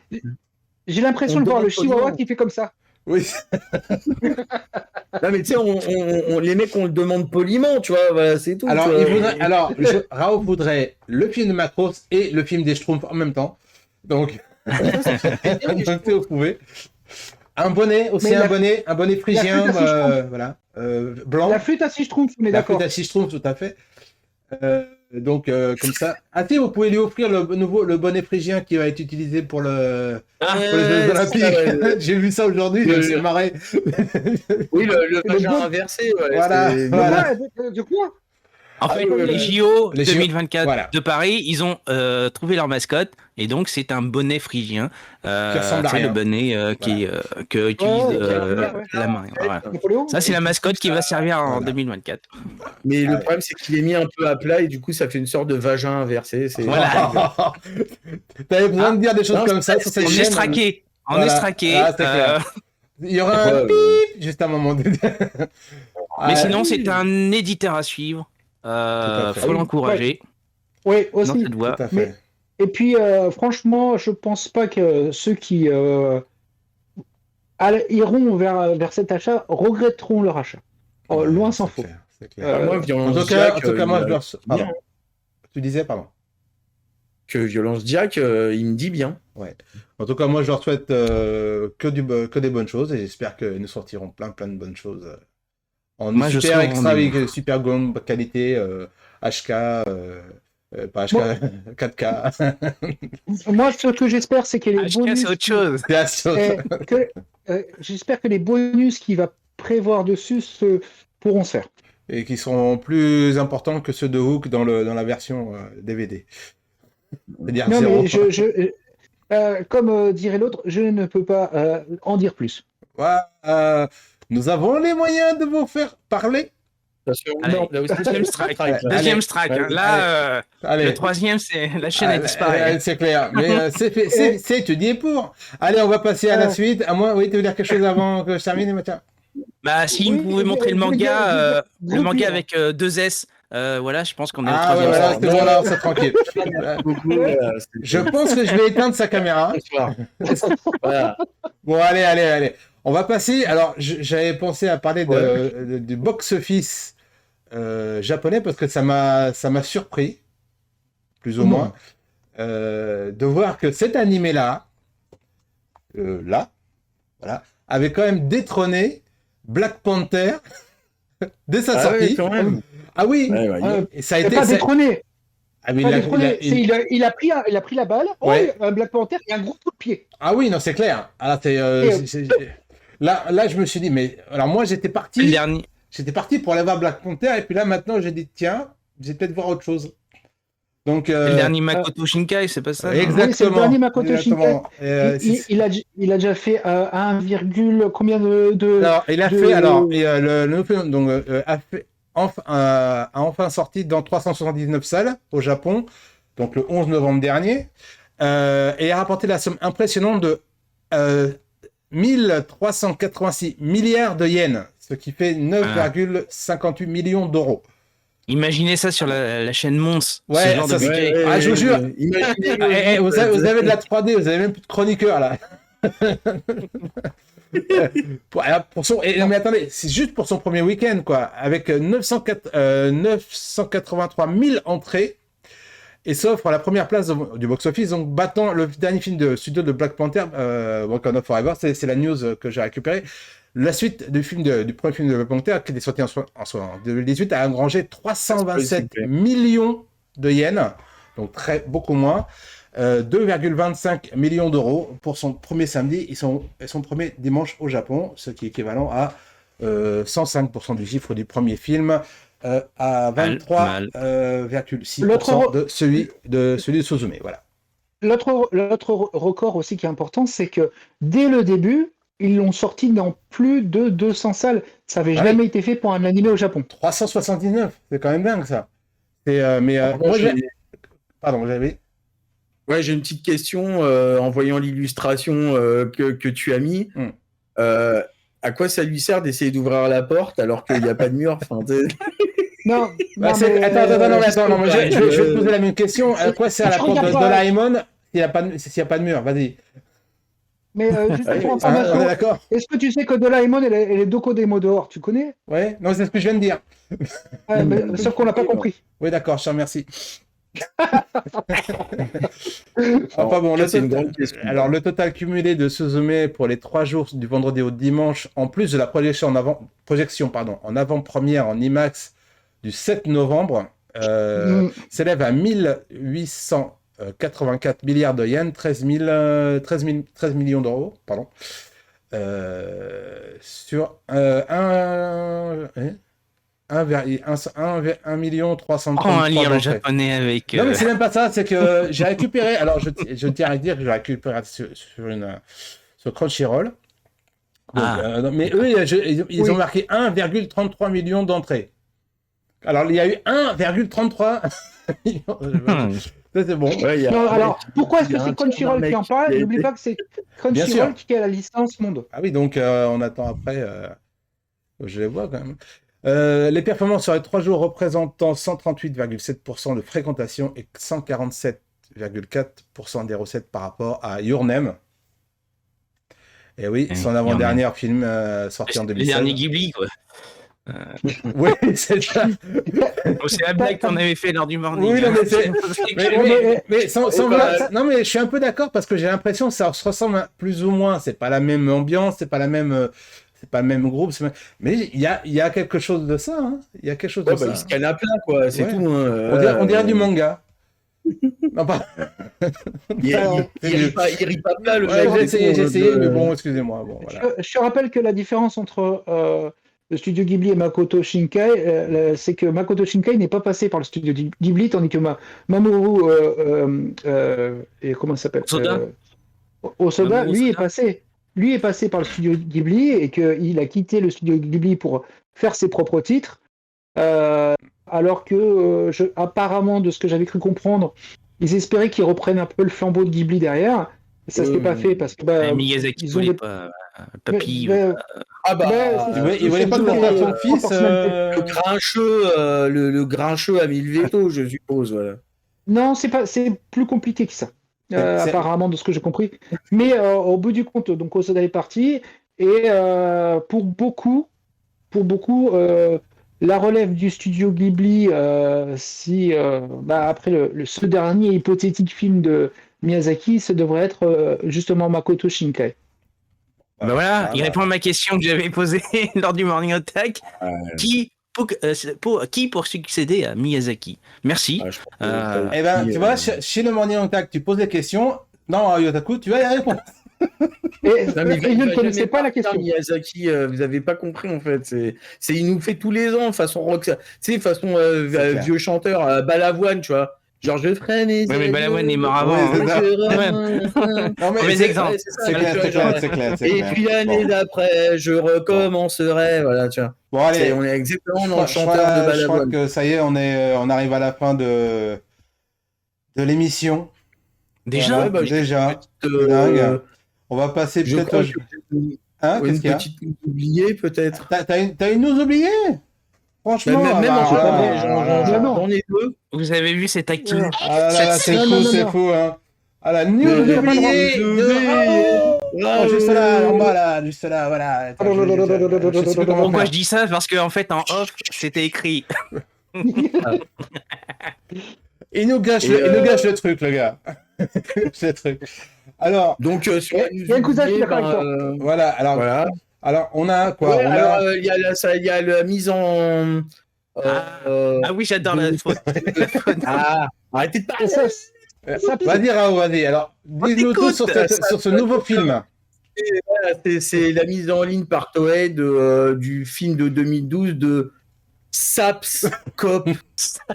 j'ai l'impression On de voir le demande chihuahua poliment. qui fait comme ça. Oui. Non, mais tu sais, les mecs, on le demande poliment, tu vois, voilà, c'est tout. Alors, tu vois. Raoult voudrait le film de Macross et le film des Schtroumpfs en même temps. Donc, donc, vous pouvez. Un bonnet aussi, Mais un bonnet phrygien, flûte à six schtroumpfs. voilà, blanc. La flûte à six schtroumpfs, on est La flûte d'accord. à six Schtroumpfs, tout à fait. Donc, comme ça. Ah, si, vous pouvez lui offrir le bonnet phrygien qui va être utilisé pour les Jeux Olympiques. J'ai vu ça aujourd'hui, je me suis marré. Oui, le Le vagin bon- inversé. Ouais, Voilà, c'est- voilà. De quoi? En fait, oui, les oui. JO Les JO, 2024 voilà. de Paris, ils ont trouvé leur mascotte et donc c'est un bonnet phrygien. Qui ressemble à C'est le rien. bonnet que utilise ouais. la marine. Voilà. Napoléon? Ça, c'est la mascotte qui va servir en Voilà. 2024. Mais le Ouais. problème, c'est qu'il est mis un peu à plat et du coup, ça fait une sorte de vagin inversé. C'est... Voilà. T'avais besoin de dire des choses Non, comme ça sur cette On est chaîne. straqué. On Voilà. est straqué. Ah, c'est clair. Il y aura un Ouais, pip juste à un moment donné. Mais Ah, sinon, c'est un éditeur à suivre. à fait. Faut l'encourager Oui, dans aussi. cette voie. Tout à fait. Mais- Et puis, franchement, je pense pas que ceux qui iront vers cet achat regretteront leur achat. Loin s'en C'est faut. clair, c'est clair. Ah, moi, En Violence tout cas, Jack, moi, il je leur. Pardon. bien. Tu disais, pardon. Que Violence Jack, il me dit bien. En tout cas, moi, je leur souhaite que des bonnes choses et j'espère que nous sortirons plein de bonnes choses en Moi, je super serai au extra rendez-vous. avec super grande qualité, HK, pas HK, 4K. Moi, ce que j'espère, c'est que les HK, bonus. c'est autre chose. C'est la chose. J'espère que les bonus qu'il va prévoir dessus pourront se faire. Et qui seront plus importants que ceux de Hook dans la version DVD. C'est-à-dire Non, zéro. mais comme dirait l'autre, je ne peux pas en dire plus. Voilà, nous avons les moyens de vous faire parler. Allez, Non, là aussi, deuxième strike. Allez, Deuxième strike. allez, hein. Là, Allez. le troisième, c'est la chaîne a disparu. C'est clair, mais c'est étudié pour. Allez, on va passer à la suite. À moins, oui, tu veux dire quelque chose avant que je termine, Mathieu? Bah, si Oui, vous pouvez montrer le je veux manga, dire, groupe avec 2 S, voilà, je pense qu'on est au Ah ouais, troisième voilà, strike. c'est bon, là, c'est tranquille. Je pense que je vais éteindre sa caméra. Voilà. Bon, allez. On va passer. Alors, j'avais pensé à parler du box-office japonais parce que ça m'a surpris, plus ou moins, de voir que cet animé-là, voilà, avait quand même détrôné Black Panther dès sa sortie. quand même. Ah oui, Ouais, ouais, et ça a Il été. pas détrôné. Ah, mais Pas il a- détrôné. il a- Il a pris la balle. Ouais. Oh, un Black Panther et un gros coup de pied. Ah oui, non, c'est clair. Alors, là, je me suis dit, mais alors moi, Le j'étais parti pour aller voir Black Panther, et puis là, maintenant, j'ai dit, tiens, je vais peut-être voir autre chose. Donc, Le dernier Makoto Shinkai, c'est pas ça? non exactement. Oui, c'est le dernier Makoto exactement. Il a déjà fait 1, combien de... Alors, il a de- fait, alors, et, le nouveau film, donc, a enfin sorti dans 379 salles au Japon, donc le 11 novembre dernier, et a rapporté la somme impressionnante de 1386 milliards de yens, ce qui fait 9,58 millions d'euros. Imaginez ça sur la chaîne Mons, Ouais, ce genre ça, de budget. Ah, je vous jure. Imaginez Vous avez de la 3D, vous avez même plus de chroniqueur là. Mais attendez, c'est juste pour son premier week-end, quoi, avec 983 000 entrées, et s'offre la première place du box-office, donc battant le dernier film de studio de Black Panther, Wakanda Forever. C'est la news que j'ai récupérée. La suite du premier film de Black Panther, qui est sorti en 2018, a engrangé 327 millions de yens, donc beaucoup moins. 2,25 millions d'euros pour son premier samedi et son premier dimanche au Japon, ce qui est équivalent à 105% du chiffre du premier film, à 23,6% de celui de Suzume. Voilà. L'autre record aussi qui est important, c'est que dès le début, ils l'ont sorti dans plus de 200 salles. Ça n'avait jamais été fait pour un animé au Japon. 379, c'est quand même dingue ça. Pardon, j'avais... Ouais, j'ai une petite question en voyant l'illustration que tu as mis. À quoi ça lui sert d'essayer d'ouvrir la porte alors qu'il n'y a pas de mur? Non, Bah, non, mais, attends, non, mais je vais te poser la même question. À quoi sert la Je porte de regarde pas. Doraemon s'il n'y a pas de mur? Vas-y. mais juste pour Hein, on information, est d'accord? est-ce que tu sais que Doraemon elle est Dokodemo dehors? Tu connais? Ouais? Non, c'est ce que je viens de dire. Ouais, mais, sauf qu'on l'a pas compris. Oui, d'accord, je te remercie. Enfin bon, Ça, c'est une grande question. alors le total cumulé de Suzume pour les 3 jours du vendredi au dimanche, en plus de la projection en avant-première en IMAX du 7 novembre, s'élève à 1884 milliards de yens, 13 millions d'euros, pardon, sur 1 million 333 Prends un livre d'entrées. japonais avec. Non, mais c'est même pas ça, c'est que j'ai récupéré. Alors, je tiens à dire que j'ai récupéré sur Crunchyroll. Donc, non, mais eux, ils ont marqué 1,33 million d'entrées. Alors, il y a eu 1,33 million. Ça, c'est bon. Ouais, Non, alors, pourquoi est-ce que c'est Crunchyroll qui en parle? N'oublie pas que c'est Crunchyroll qui a la licence monde. Ah oui, donc on attend après. Je les vois quand même. Les performances sur les 3 jours représentant 138,7% de fréquentation et 147,4% des recettes par rapport à Your Name. Et oui, son avant-dernier film sorti en Le 2016. dernier Ghibli, quoi. Oui, c'est ça. C'est la blague qu'on avait fait lors du morning. Oui, non, mais c'est. Mais ça- non, mais je suis un peu d'accord parce que j'ai l'impression que ça se ressemble plus ou moins. C'est pas la même ambiance, c'est pas la même. C'est pas le même groupe, mais il y a quelque chose de ça. Hein. Il y a quelque chose de ça. Il se canne à plein, quoi. C'est Ouais. tout. Hein. On dirait du manga. Non, pas. Il rit pas plat, le mec. J'ai essayé, mais bon, excusez-moi. Bon, voilà. Je te rappelle que la différence entre le studio Ghibli et Makoto Shinkai, c'est que Makoto Shinkai n'est pas passé par le studio Ghibli, tandis que Mamoru et comment ça s'appelle Osoda, Mamoru lui est Osoda. passé. Lui est passé par le studio Ghibli et qu'il a quitté le studio Ghibli pour faire ses propres titres. Alors que, apparemment, de ce que j'avais cru comprendre, ils espéraient qu'ils reprennent un peu le flambeau de Ghibli derrière. Et ça ne s'était pas fait parce que Miyazaki ils ont voulait des... pas. Papy. Ah bah, Il voulait pas qu'on fasse son fils. le grincheux a mis le veto, je suppose. Voilà. Non, c'est plus compliqué que ça. Apparemment, de ce que j'ai compris. Mais au bout du compte, donc Osoda est parti. Et pour beaucoup, la relève du studio Ghibli, après ce dernier hypothétique film de Miyazaki, ça devrait être justement Makoto Shinkai. Bah voilà, il répond à ma question que j'avais posée lors du Morning Attack. Qui pour succéder à Miyazaki? Merci. Eh ben, tu vois, chez le Morning Attack, tu poses des questions. Non, à Yotaku, tu vas y répondre. Et je ne connaissais pas la question. Miyazaki, vous avez pas compris en fait. Il nous fait tous les ans façon rock, tu sais, façon vieux chanteur, Balavoine, tu vois. Genre je ferai mes. Ouais, mais Balavoine est mort avant. Non, mais les exemples. C'est clair. Et puis l'année d'après, je recommencerai. Voilà, tu vois. Bon, allez. On est exactement dans le chanteur de Balavoine. Je crois que ça y est, on arrive à la fin de l'émission. Déjà, voilà, déjà. Dingue. On va passer peut-être. Hein, qu'est-ce qu'il y a? Une petite news oubliée, peut-être. T'as une news oubliée? Franchement, j'en ai deux. Vous avez vu cette acting? C'est fou, hein. Ah, la news oubliée. Juste là, en bas, là, juste là, voilà. Pourquoi je dis ça? Parce qu'en fait, en off, c'était écrit. Il nous gâche le truc, le gars. C'est le truc. Alors, donc, sur il y a un cousin qui est d'accord avec toi. Voilà, alors, on a quoi? Ouais, il y a la mise en. Ah oui, j'adore la faute. Arrêtez de parler. Vas-y, Rao, vas-y. Alors, dis-nous tout sur ce nouveau film. C'est la mise en ligne par Toei du film de 2012 de Saps Cop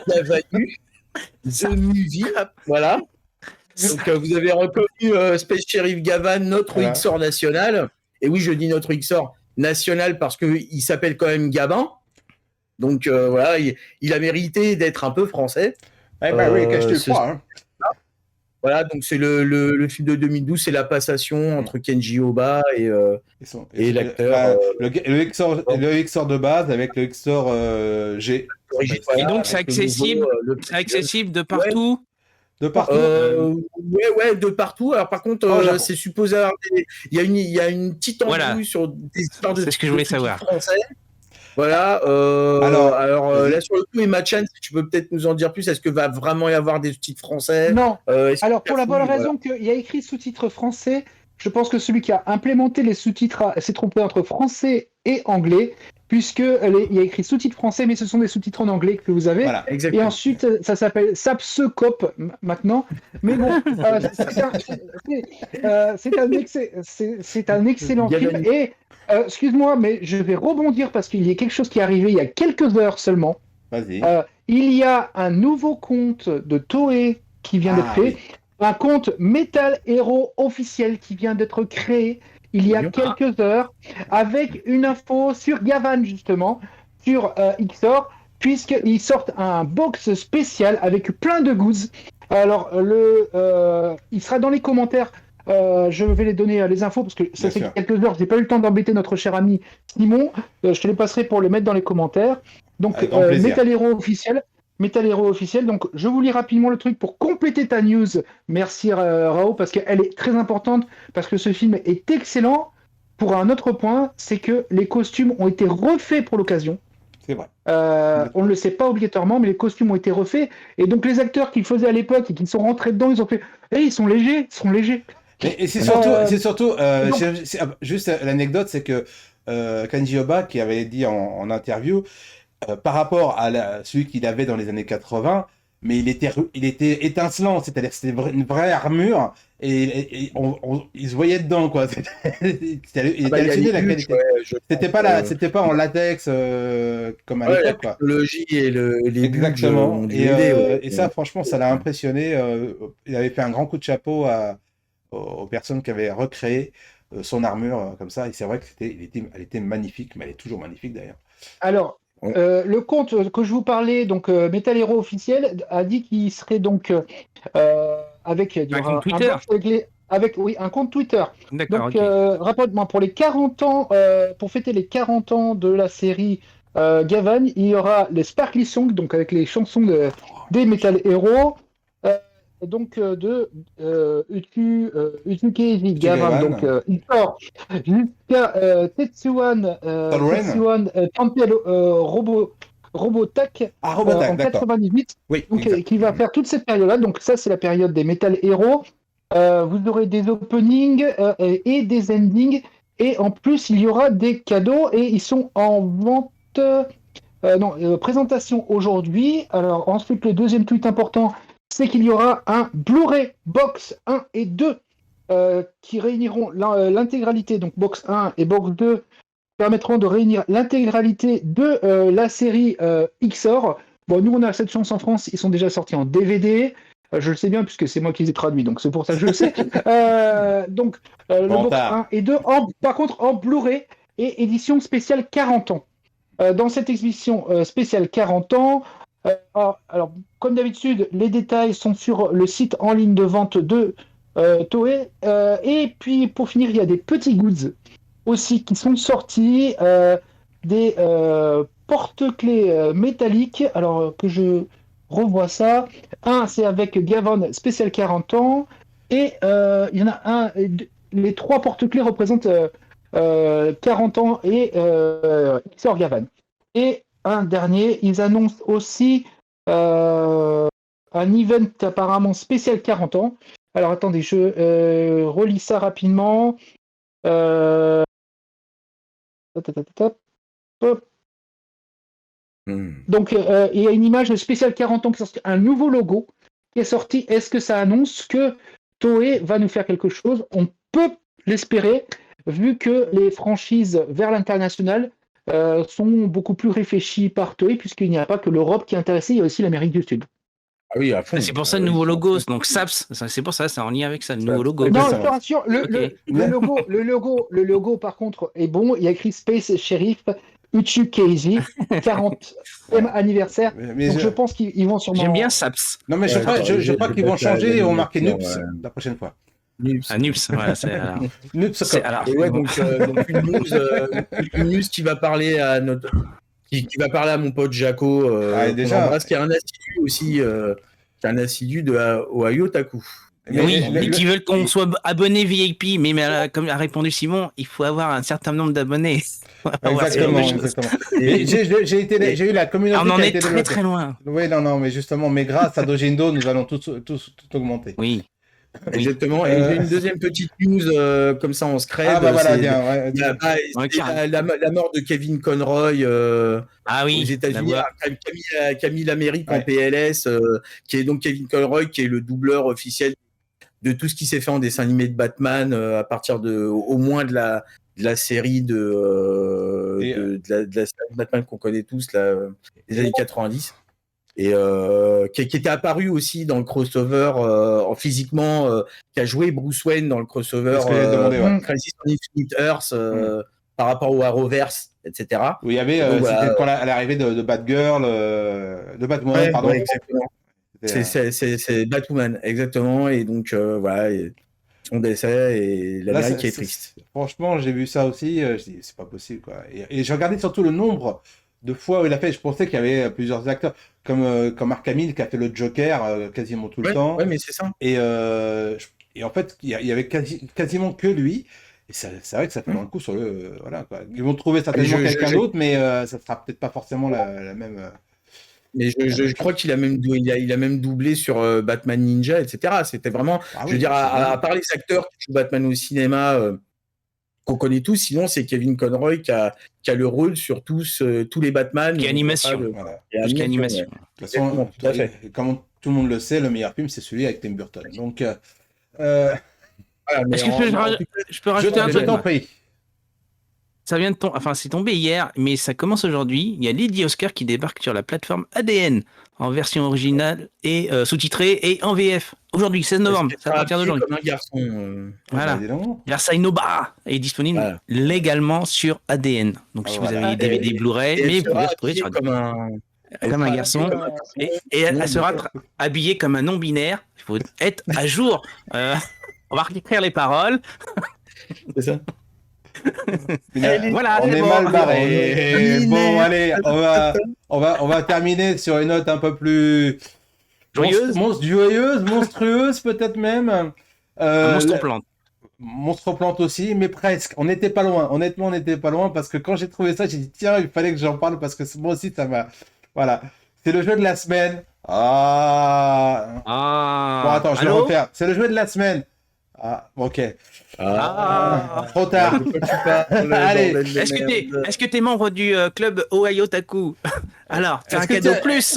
Cavanu, The Movie. Voilà. Donc, vous avez reconnu Space Sheriff Gavan, notre XOR national. Et oui, je dis notre XOR national parce qu'il s'appelle quand même Gabin. Donc, voilà, il a mérité d'être un peu français. Eh ben oui, qu'est-ce que tu crois, hein. Voilà, donc c'est le film de 2012, c'est la passation entre Kenji Oba et l'acteur. Le Xor de base avec le Xor G. Et donc, c'est avec le accessible, nouveau, le c'est accessible de partout. De partout. Ouais, de partout. Alors par contre, Oh, Japon. c'est supposé avoir il y a une petite embrouille Voilà. sur des histoires de C'est ce que je voulais savoir. français. Voilà. Alors là sur le coup, Emma Chan, si tu peux peut-être nous en dire plus. Est-ce que va vraiment y avoir des sous-titres français? Non. Est-ce Alors, que pour la bonne voilà. raison qu'il y a écrit sous-titres français, je pense que celui qui a implémenté les sous-titres s'est trompé entre français et anglais, puisque il y a écrit sous-titres français, mais ce sont des sous-titres en anglais que vous avez. Voilà. Et Exactement. ensuite, ça s'appelle Sapsecop maintenant. Mais bon, c'est un excellent film. Gavan. Et excuse-moi, mais je vais rebondir parce qu'il y a quelque chose qui est arrivé il y a quelques heures seulement. Vas-y. Il y a un nouveau compte de Toei qui vient d'être créé. Oui. Un compte Metal Hero officiel qui vient d'être créé il y a quelques heures, avec une info sur Gavan, justement, sur Xor, puisqu'ils sortent un box spécial avec plein de goodies. Alors, il sera dans les commentaires. Je vais les donner les infos parce que ça fait quelques heures. J'ai pas eu le temps d'embêter notre cher ami Simon. Je te les passerai pour les mettre dans les commentaires. Donc, Metal Hero officiel. Metal Hero officiel. Donc, je vous lis rapidement le truc pour compléter ta news. Merci Rao, parce qu'elle est très importante, parce que ce film est excellent. Pour un autre point, c'est que les costumes ont été refaits pour l'occasion. C'est vrai. On ne le sait pas obligatoirement, mais les costumes ont été refaits. Et donc, les acteurs qu'ils faisaient à l'époque et qui sont rentrés dedans, ils ont fait ils sont légers, ils sont légers. Et c'est surtout juste l'anecdote, c'est que Kenji Oba, qui avait dit en interview, par rapport à celui qu'il avait dans les années 80, mais il était étincelant, c'est-à-dire que c'était une vraie armure, et il se voyait dedans, quoi. Il était halluciné la qualité. C'était pas en latex comme à l'époque, la quoi. technologie et les exactement. bulles ont et ça, franchement, ça l'a impressionné. Il avait fait un grand coup de chapeau aux personnes qui avaient recréé son armure comme ça, et c'est vrai que elle était magnifique, mais elle est toujours magnifique d'ailleurs. Alors, le compte que je vous parlais, donc Metal Hero officiel, a dit qu'il serait donc avec un compte Twitter. Un compte Twitter. D'accord. Donc, rapidement, pour les 40 ans, pour fêter les 40 ans de la série Gavan, il y aura les Sparkly Songs, donc avec les chansons des Metal Hero. Donc de Utsukeiji Gavan, donc il sort jusqu'à Tetsuan Tampel Robotech en 98, oui, donc, qui va faire toute cette période-là. Donc ça, c'est la période des Metal Hero. Vous aurez des openings et des endings, et en plus, il y aura des cadeaux, et ils sont en vente... présentation aujourd'hui. Alors ensuite, le deuxième tweet important, c'est qu'il y aura un Blu-ray Box 1 et 2 qui réuniront l'intégralité, donc Box 1 et Box 2 permettront de réunir l'intégralité de la série Xor. Bon, nous, on a cette chance en France, ils sont déjà sortis en DVD. Je le sais bien puisque c'est moi qui les ai traduits, donc c'est pour ça que je le sais. Donc, le Box 1 et 2, par contre, en Blu-ray et édition spéciale 40 ans. Dans cette exhibition spéciale 40 ans, alors, comme d'habitude, les détails sont sur le site en ligne de vente de Toei. Et puis, pour finir, il y a des petits goods aussi qui sont sortis, des porte-clés métalliques. Alors, que je revois ça. Un, c'est avec Gavan spécial 40 ans. Et il y en a un. Les trois porte-clés représentent 40 ans et Xor Gavan. Et un dernier, ils annoncent aussi un event apparemment spécial 40 ans. Alors attendez, je relis ça rapidement. Donc il y a une image spéciale 40 ans qui est sortie, un nouveau logo qui est sorti. Est-ce que ça annonce que Toei va nous faire quelque chose? On peut l'espérer, vu que les franchises vers l'international sont beaucoup plus réfléchis par Toei, puisqu'il n'y a pas que l'Europe qui est intéressée, il y a aussi l'Amérique du Sud. Ah oui, à fond. C'est pour ça le nouveau logo, donc SAPS, c'est pour ça, c'est en lien avec ça, le nouveau logo. Non, je te rassure, le logo, par contre, est bon. Il y a écrit Space Sheriff Uchu Keiji, 40e anniversaire. Mais Donc je- je pense qu'ils vont sûrement. J'aime bien Saps. Non, mais je Ouais, crois, attends, je crois qu'ils vont changer et on marquer ouais. Nups la prochaine fois. Ah, Nups, voilà, c'est alors. Nups, C'est alors. Et ouais, donc une news qui va parler à notre, qui va parler à mon pote Jaco, Ah, et qu'on déjà. embrasse, qui est un assidu aussi, qui est un assidu au Ayotaku. Mais Oui, le- et qui veulent qu'on soit abonné VIP, mais comme a répondu Simon, il faut avoir un certain nombre d'abonnés. Exactement, Ouais, exactement. Et- Mais j'ai eu la communauté Ah, on en qui a est été très développée. très loin. Oui, non, mais justement, mais grâce à Dojindo, nous allons tous augmenter. Oui. Exactement. Et j'ai une deuxième petite news comme ça en scred. Ah bah voilà, c'est- bien. Ouais, il y a- bah, Ouais, c'est la mort de Kevin Conroy Ah aux oui, la États-Unis, voix. Camille l'Amérique en Ouais. PLS, qui est donc Kevin Conroy, qui est le doubleur officiel de tout ce qui s'est fait en dessin animé de Batman à partir au moins de la série de la série de Batman qu'on connaît tous là, des années 90. Et qui était apparu aussi dans le crossover physiquement, qui a joué Bruce Wayne dans le crossover C'est ce que j'ai demandé, ouais. Crisis on Infinite Earths par rapport au Arrowverse, etc. Où il y avait, Donc, voilà. c'était quand à l'arrivée de Batgirl, de Batwoman, pardon. Ouais, exactement. C'était, C'est Batwoman, exactement. Et donc, voilà, et son décès et Là, l'Amérique est triste. Franchement, j'ai vu ça aussi. Je dis, c'est pas possible, quoi. Et j'ai regardé surtout le nombre de fois où il a fait. Je pensais qu'il y avait plusieurs acteurs, comme Mark Hamill qui a fait le Joker quasiment tout le Ouais, temps. ouais, mais c'est ça. Et en fait, il y avait quasiment que lui. Et c'est vrai que ça fait un coup sur le. Voilà, quoi. Ils vont trouver certainement quelqu'un d'autre, mais ça sera peut-être pas forcément la même. Mais je crois qu'il a même doublé sur Batman Ninja, etc. C'était vraiment, Ah je oui, veux dire, c'est vrai. à part les acteurs qui jouent Batman au cinéma qu'on connaît tous, sinon c'est Kevin Conroy qui a le rôle sur tous les Batman. Qui est animation. Voilà. Et Plus animation, qu'animation. ouais. De toute façon, Exactement, tout à fait. et comme tout le monde le sait, le meilleur film, c'est celui avec Tim Burton. Donc, Voilà, mais Est-ce que je peux rajouter un je truc t'en prie. Ça vient de enfin, c'est tombé hier, mais ça commence aujourd'hui. Il y a Lady Oscar qui débarque sur la plateforme ADN en version originale et sous-titrée et en VF. Aujourd'hui, 16 novembre, c'est à partir d'aujourd'hui. Comme un garçon. Voilà. Bah, dis donc. Versailles Nobara est disponible Voilà. légalement sur ADN. Donc, Ah, si voilà. vous avez DVD, Et- Blu-ray, et mais elle vous pouvez sera retrouver sur habillée ADN. comme un Comme un garçon. Et elle sera habillée comme un non-binaire. Il faut être à jour. On va réécrire les paroles. C'est ça. Voilà, On c'est est bon. mal barré. On est Bon, allez, on va terminer sur une note un peu plus Joyeuse. joyeuse, monstrueuse peut-être même. Un monstre plante. Monstre plante aussi, mais presque. On n'était pas loin. Honnêtement, on n'était pas loin parce que quand j'ai trouvé ça, j'ai dit tiens, il fallait que j'en parle parce que moi aussi ça m'a. Voilà. C'est le jeu de la semaine. Ah. Bon, attends, je vais Allô refaire. C'est le jeu de la semaine. Ah, ok. Ah. Trop tard. De quoi tu parles, Allez. bordel de merde. Est-ce que t'es membre du club Ohio Taku? Alors, t'as Est-ce un que cadeau t'as- plus.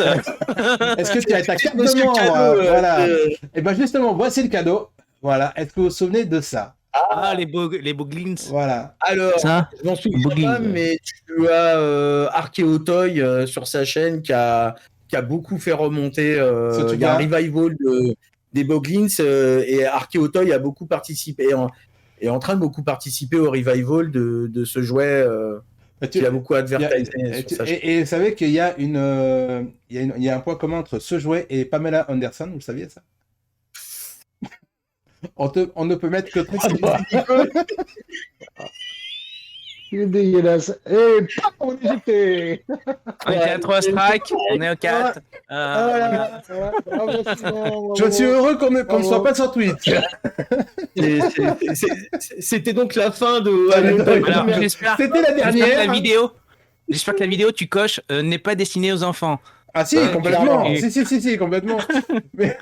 Est-ce que tu as ta carte de Monsieur membre Cadeau, Voilà. Et ben justement, voici le cadeau. Voilà. Est-ce que vous vous souvenez de ça Ah, les beaux glins. Voilà. Alors, Ça je m'en souviens Boogie. pas, mais tu as Archeotoy sur sa chaîne qui a beaucoup fait remonter. Ce Il y a un truc-là. revival des Boglins et Archeotoy a beaucoup participé, est en train de beaucoup participer au revival de ce jouet qu'il a beaucoup il y a- advertisé sur sa chaîne. et vous savez qu'il y a il y a un point commun entre ce jouet et Pamela Anderson, vous saviez ça on ne peut mettre que 30 Il est dégueulasse. Et paf, on est jeté. On était à 3 strikes, on est au 4. Ah, Je suis heureux qu'on ne soit pas sur Twitch. C'était donc la fin de. Alors, j'espère C'était la que la dernière. vidéo. J'espère que la vidéo, tu coches, n'est pas destinée aux enfants. Ah si, Ouais, complètement. clairement. Si, complètement. Mais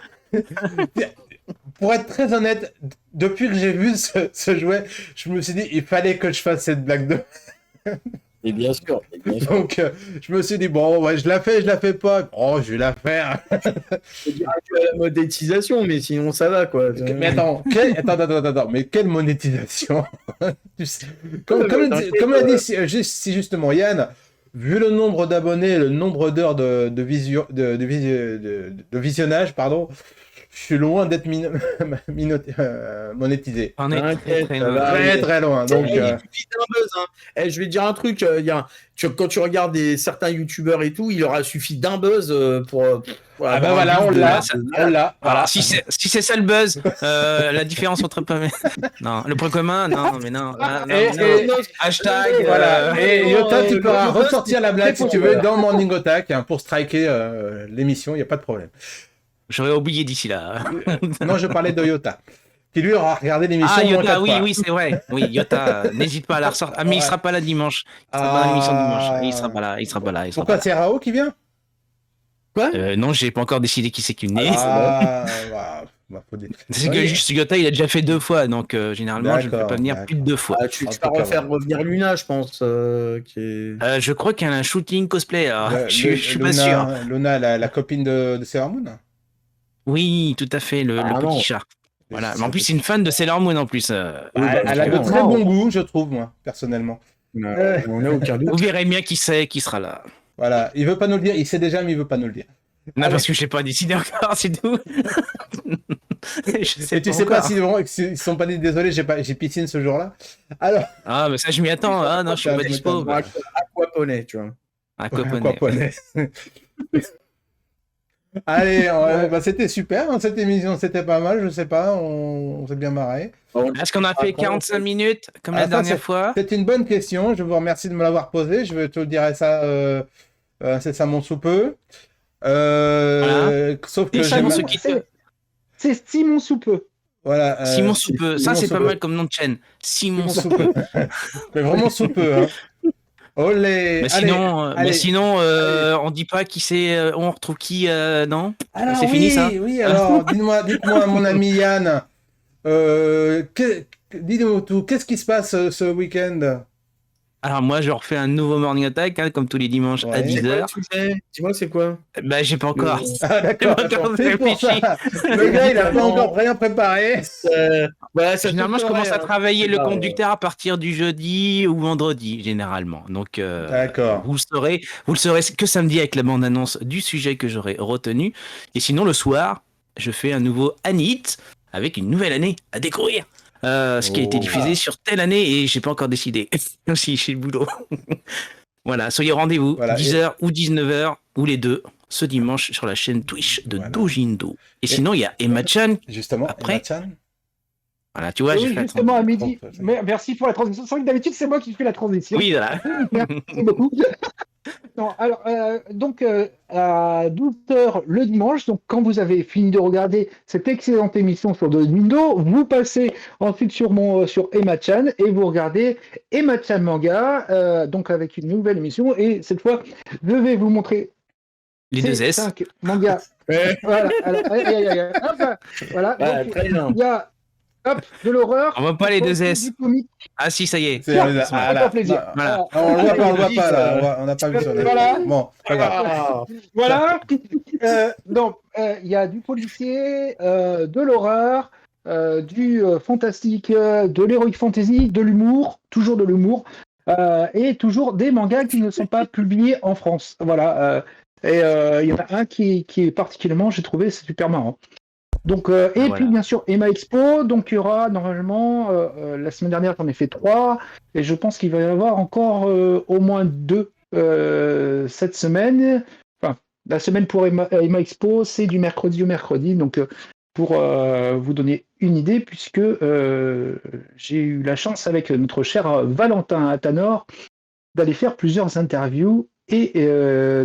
pour être très honnête, depuis que j'ai vu ce jouet, je me suis dit, il fallait que je fasse cette blague de... Et bien sûr. Donc, je me suis dit, bon, ouais, je la fais pas. Oh, je vais la faire. Je dirais que la monétisation, mais sinon ça va quoi. Mais attends, mais quelle monétisation Tu sais, comme l'a dit si justement Yann, vu le nombre d'abonnés, le nombre d'heures de visionnage, pardon, Je suis loin d'être monétisé. On est T'inquiète, très ça loin. va. Très très loin. Donc, Il suffit d'un buzz. Hein. Je vais te dire un truc. Quand tu regardes certains youtubeurs et tout, il leur a suffi d'un buzz pour. ah bah avoir un voilà, buzz on de l'a. malade. On l'a. Voilà. Alors, si c'est ça le buzz, la différence entre non, le point commun, non, mais non. Hashtag. Voilà. Et Yota, tu pourras le buzz, ressortir la blague si tu veux dans Morning Attack hein, pour striker l'émission, il n'y a pas de problème. J'aurais oublié d'ici là. Non, je parlais de Yota, qui lui aura regardé l'émission. Ah, au moins Yota, 4 oui, fois. oui, c'est vrai. Oui, Yota, n'hésite pas à la ressortir. Ah, mais il sera pas là dimanche. Il sera pas dans l'émission dimanche. Il sera pas là. Il sera pas là. Pourquoi c'est Rao qui vient? Non, j'ai pas encore décidé qui c'est qui venait. C'est que juste Yota, il a déjà fait 2 fois, donc généralement, je ne peux pas venir plus de 2 fois. Tu vas refaire revenir Luna, je pense. Je crois qu'elle a un shooting cosplay. Alors, je suis pas Luna, sûr. Luna, la copine de Sailor Moon. Oui, tout à fait, le petit chat. Voilà. Mais en plus, c'est une fan de Sailor Moon en plus. Elle a de très bon goût, je trouve, moi, personnellement. On a aucun doute. Vous verrez bien qui sera là. Voilà, il veut pas nous le dire, il sait déjà, mais il veut pas nous le dire. Non, parce que je n'ai pas décidé encore, c'est tout. Et tu sais pas s'ils sont pas dit désolé, j'ai piscine ce jour-là. Alors. Ah, mais ça, je m'y attends. Ah non, je suis pas dispo. Aquaponé, tu vois. Aquaponé. Allez, c'était super, hein, cette émission, c'était pas mal, je sais pas, on s'est bien marré. Est-ce qu'on a fait 45 minutes comme la dernière fois? C'est une bonne question, je vous remercie de me l'avoir posée, je te dirai ça incessamment sous peu. Voilà. Sauf que c'est Simon Soupeux. Voilà, Simon Soupeux, ça c'est Soupeux. pas mal comme nom de chaîne. Simon Soupeux. Mais vraiment Soupeux, hein. Olé. Mais sinon, on dit pas qui c'est, on retrouve qui, non? Alors, c'est fini ça? Oui, alors dites-moi mon ami Yann, dis-nous tout, qu'est-ce qui se passe ce week-end? Alors moi, je refais un nouveau Morning Attack, hein, comme tous les dimanches à 10h. Dis-moi, c'est quoi? Bah, j'ai pas encore. Ah, d'accord. C'est pour ça. Le gars, il a pas encore rien préparé. Généralement, je commence à travailler le conducteur à partir du jeudi ou vendredi, généralement. Donc, d'accord. Vous le saurez que samedi avec la bande-annonce du sujet que j'aurai retenu. Et sinon, le soir, je fais un nouveau Anit avec une nouvelle année à découvrir. Ce qui a été diffusé sur telle année et j'ai pas encore décidé. Aussi chez le boulot. Voilà, soyez au rendez-vous, 10h ou 19h, ou les deux, ce dimanche sur la chaîne Twitch de Dojindo. Et sinon, il y a Emma-chan. Justement, après. Emma-chan. Voilà, tu vois, j'ai fait justement à midi. Merci pour la transition. C'est vrai que d'habitude, c'est moi qui fais la transition. Oui, voilà. Merci beaucoup. Non, alors, donc, à 12h le dimanche, donc quand vous avez fini de regarder cette excellente émission sur Dojindo, vous passez ensuite sur Emma-chan et vous regardez Emma-chan Manga, donc avec une nouvelle émission. Et cette fois, je vais vous montrer les 2 S. 5 mangas. Voilà. Voilà. Donc, très bien. il y a de l'horreur. On voit pas les 2 S. Ah si, ça y est. C'est plaisir. Voilà. On le voit pas là. On n'a pas vu ça. Voilà. Bon, pas grave. Voilà. Donc, il y a du policier, de l'horreur, du fantastique, de l'heroic fantasy, de l'humour, toujours de l'humour, et toujours des mangas qui ne sont pas publiés en France. Voilà. Et il y en a un qui est particulièrement, j'ai trouvé, c'est super marrant. Donc, puis bien sûr, Emma Expo, donc il y aura normalement, la semaine dernière j'en ai fait 3, et je pense qu'il va y avoir encore au moins 2 cette semaine. Enfin, la semaine pour Emma Expo, c'est du mercredi au mercredi, donc pour vous donner une idée, puisque j'ai eu la chance avec notre cher Valentin Atanor d'aller faire plusieurs interviews, et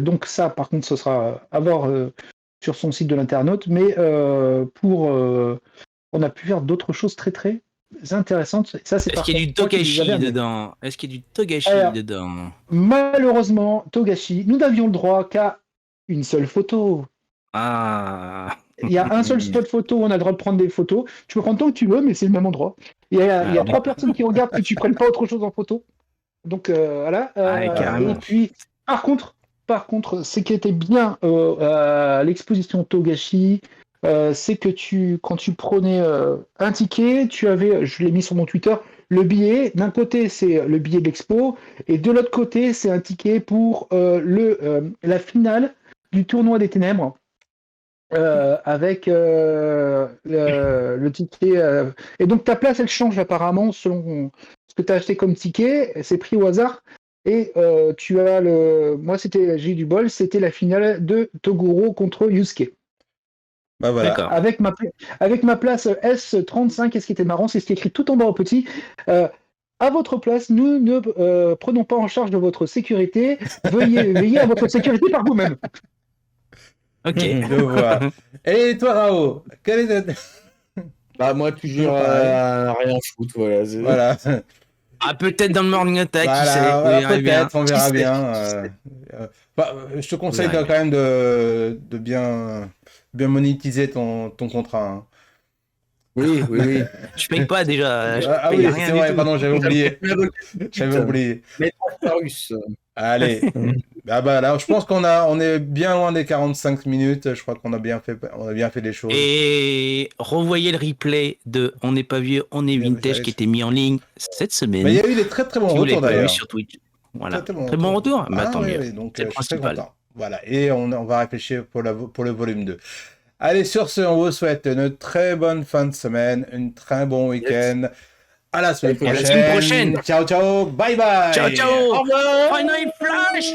donc ça par contre ce sera à voir sur son site de l'internaute, mais on a pu faire d'autres choses très très intéressantes. Ça, c'est Est-ce qu'il y a du Togashi dedans? Est-ce qu'il y a du Togashi dedans? Malheureusement, Togashi, nous n'avions le droit qu'à une seule photo. Ah. Il y a un seul spot photo où on a le droit de prendre des photos. Tu peux prendre tant que tu veux, mais c'est le même endroit. Il y a 3 personnes qui regardent que tu prennes pas autre chose en photo. Donc voilà. Et puis, par contre, ce qui était bien à l'exposition Togashi, c'est que quand tu prenais un ticket, tu avais, je l'ai mis sur mon Twitter, le billet. D'un côté, c'est le billet de l'expo, et de l'autre côté, c'est un ticket pour la finale du tournoi des ténèbres. avec le ticket. Et donc ta place, elle change apparemment selon ce que tu as acheté comme ticket. C'est pris au hasard. Et tu as Moi, j'ai eu du bol, c'était la finale de Toguro contre Yusuke. Bah voilà. D'accord. Avec ma place S35, et ce qui était marrant, c'est ce qui est écrit tout en bas au petit. À votre place, nous ne prenons pas en charge de votre sécurité. Veuillez veiller à votre sécurité par vous-même. Ok. Je vois. Et toi, Rao, quel est Bah, moi, toujours rien foutre, voilà. Voilà. Ah, peut-être dans le Morning Attack, qui sait. Voilà, On voilà, verra bien. peut-être, on verra Qui sait, bien. qui sait. Je te conseille verra quand même de bien monétiser ton contrat. Hein. Oui. Je paye pas déjà. Je Ah paye oui, rien c'est du vrai, tout. pardon, j'avais oublié. J'avais oublié. Mais Tartarus. Allez. Bah là, je pense on est bien loin des 45 minutes. Je crois qu'on a bien fait les choses. Et revoyez le replay de On n'est pas vieux, on est vintage qui était mis en ligne cette semaine. Mais il y a eu des très très bons si vous l'avez retours pas vu d'ailleurs. sur Twitch. Voilà. Très bon retour. Bah, Ah, tant oui, mieux. oui, donc C'est le je suis très principal. content. Voilà, et on va réfléchir pour le volume 2. Allez, sur ce, on vous souhaite une très bonne fin de semaine, un très bon week-end. À la semaine Et à la prochaine. semaine prochaine. Ciao, ciao. Bye bye. Ciao, ciao. Au revoir. Final Flash.